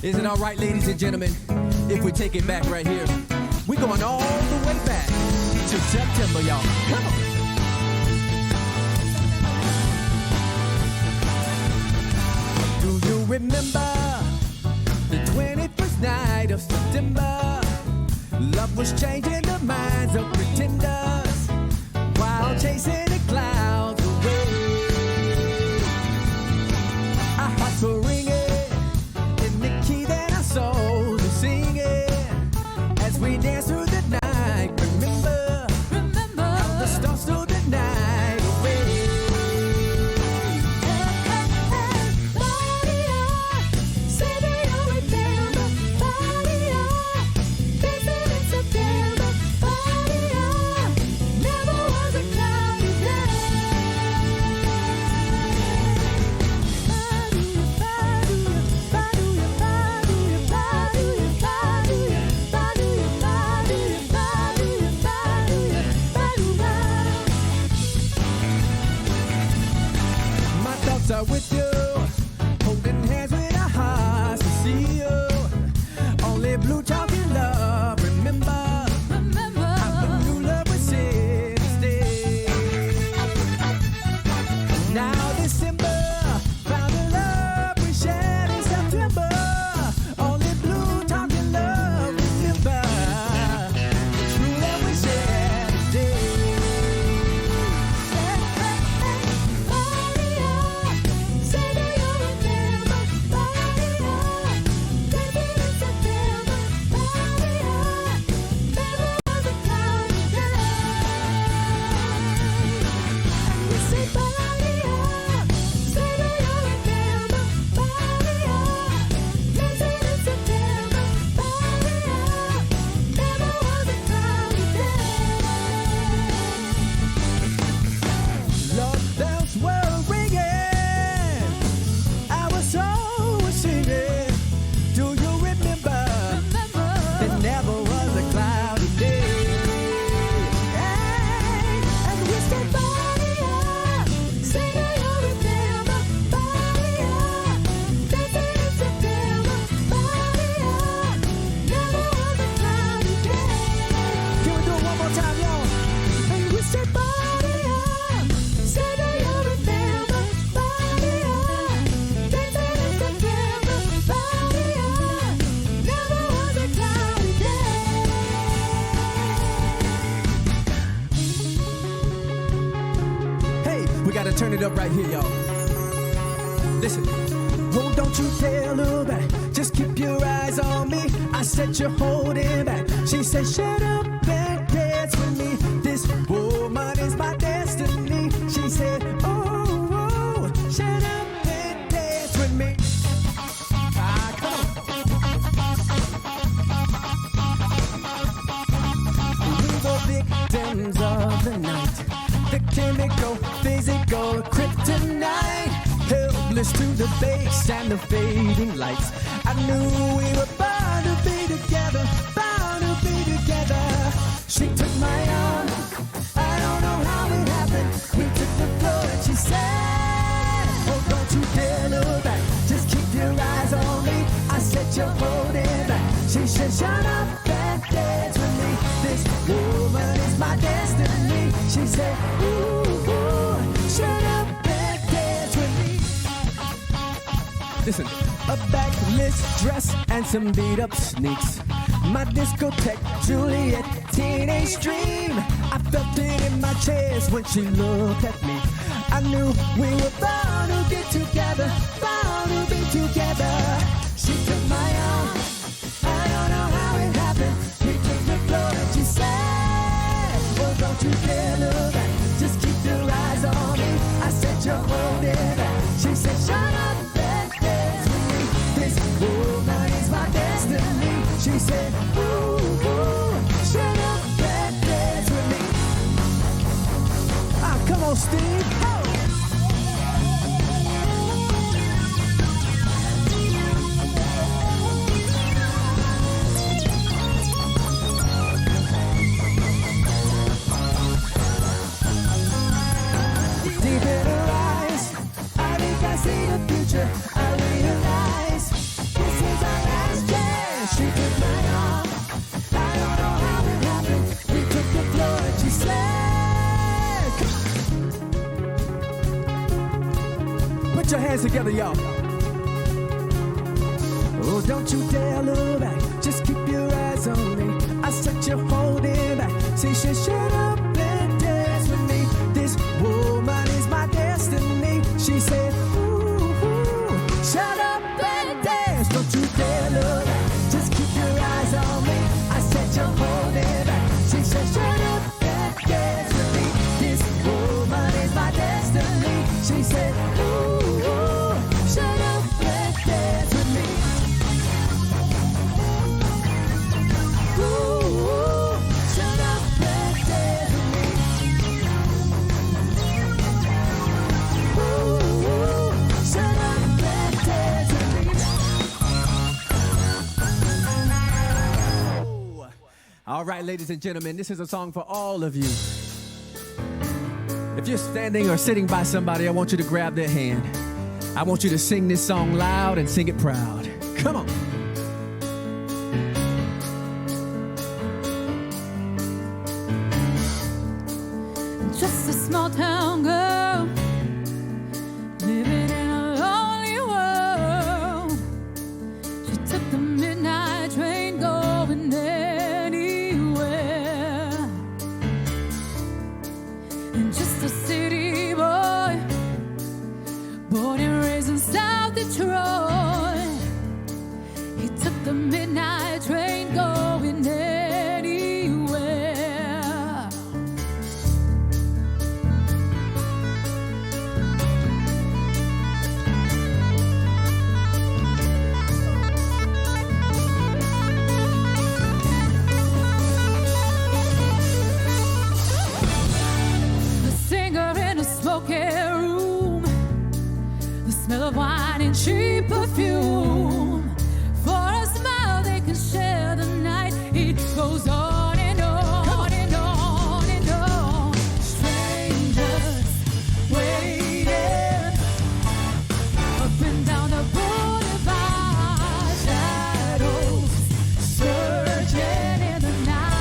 Is it all right, ladies and gentlemen, if we take it back right here? We're going all the way back to September, y'all. Come on. Do you remember the 21st night of September? Love was changing the minds of pretenders while chasing the clouds away. Our hearts were ringing in the key that our souls were singing as we danced through the night. Remember how the stars stole the night away. Are with you, holding hands with our hearts to see you. Only blue talking love, remember how the new love was here to stay. Now December found the love we shared in September. Only blue talking love, remember the true love we shared today. Turn it up right here, y'all. Listen. Oh, don't you dare look back. Just keep your eyes on me. I said you're holding back. She said, shut up and dance with me. This woman is my destiny. She said, oh, shut up and dance with me. Ah, come on. We were victims of the night. The chemical, physical kryptonite, helpless to the bass and the fading lights. I knew we were bound to be together, bound to be together. She took my arm, I don't know how it happened. We took the floor and she said, oh, don't you dare look back, just keep your eyes on me. I said you're holding back. She said, shut up and dance with me. This woman is my destiny. She said, ooh, shut up and dance with me. Listen, a backless dress and some beat-up sneaks. My discotheque, Juliet, teenage dream. I felt it in my chest when she looked at me. I knew we were bound to get together, bound to be together. She took my arm, I don't know how it happened. We took the floor and she said, well, don't you dare look back, just keep your eyes on me. I said you're holding back. She said, shut up and dance with me. This woman is my destiny. She said, ooh, shut up and dance with me. Ah, come on, Steve. Oh. hands together, y'all. Oh, don't you dare look back. Just keep your eyes on me. I said you're holding back. Say, shut up and dance with me. This woman is my destiny. She said, ooh, shut up and dance. Don't you dare look back. Just keep your eyes on me. I said you're holding back. She said, shut up and dance with me. This woman is my destiny. She said, ooh, shut up and dance with me. Ooh, shut up and dance with me. Ooh, shut up and dance with me. All right, ladies and gentlemen, this is a song for all of you. If you're standing or sitting by somebody, I want you to grab their hand. I want you to sing this song loud and sing it proud. Come on. Just a small town girl living in a lonely world. She took the midnight train going anywhere. And just a city boy, born and raised in South Detroit. He took the midnight train going anywhere. The singer in a smoky room, the smell of wine and cheap perfume. For a smile they can share the night. It goes on and on and on and on. Strangers waiting up and down the boulevard. Shadows surging in the night.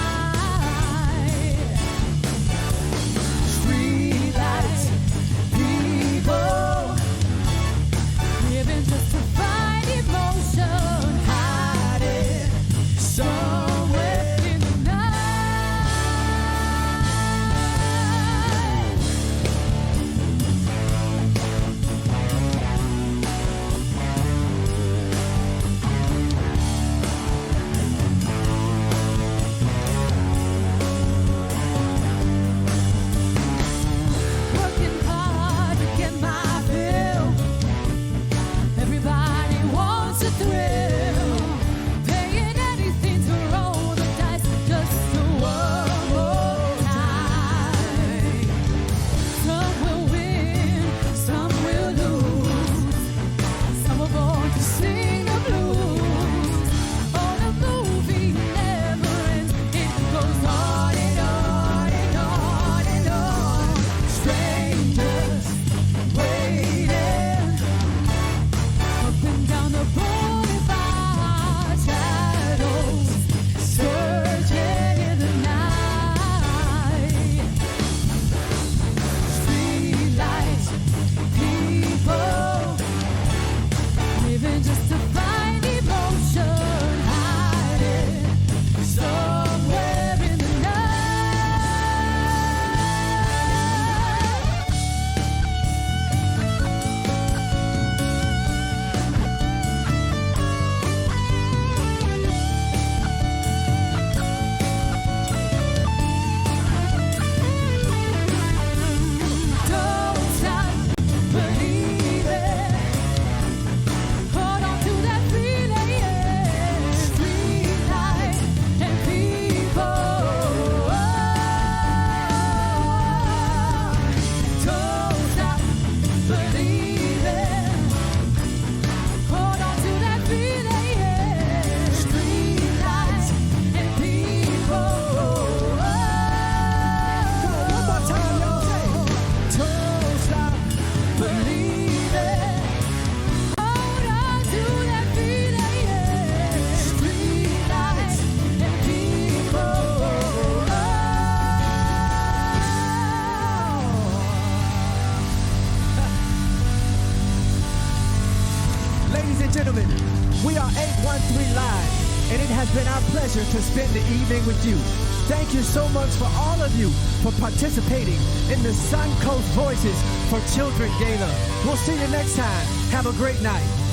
Streetlights, people living just to find emotion, hiding somewhere in the night. Working hard to get my fill. Everybody wants a thrill, paying anything to roll the dice just to one more time. Some will win, some will lose. Some are born to sing the blues. Oh, the movie never ends. It goes on and on and on and on. Strangers waiting up and down the boulevard. Shadows surging in the night. Streetlights, people living just to find emotion, hiding somewhere in the night. Don't stop believing. Hold on to the Ladies and gentlemen, we are 813 Live, and it has been our pleasure to spend the evening with you. Thank you so much for all of you for participating in the Suncoast Voices for Children Gala. We'll see you next time. Have a great night.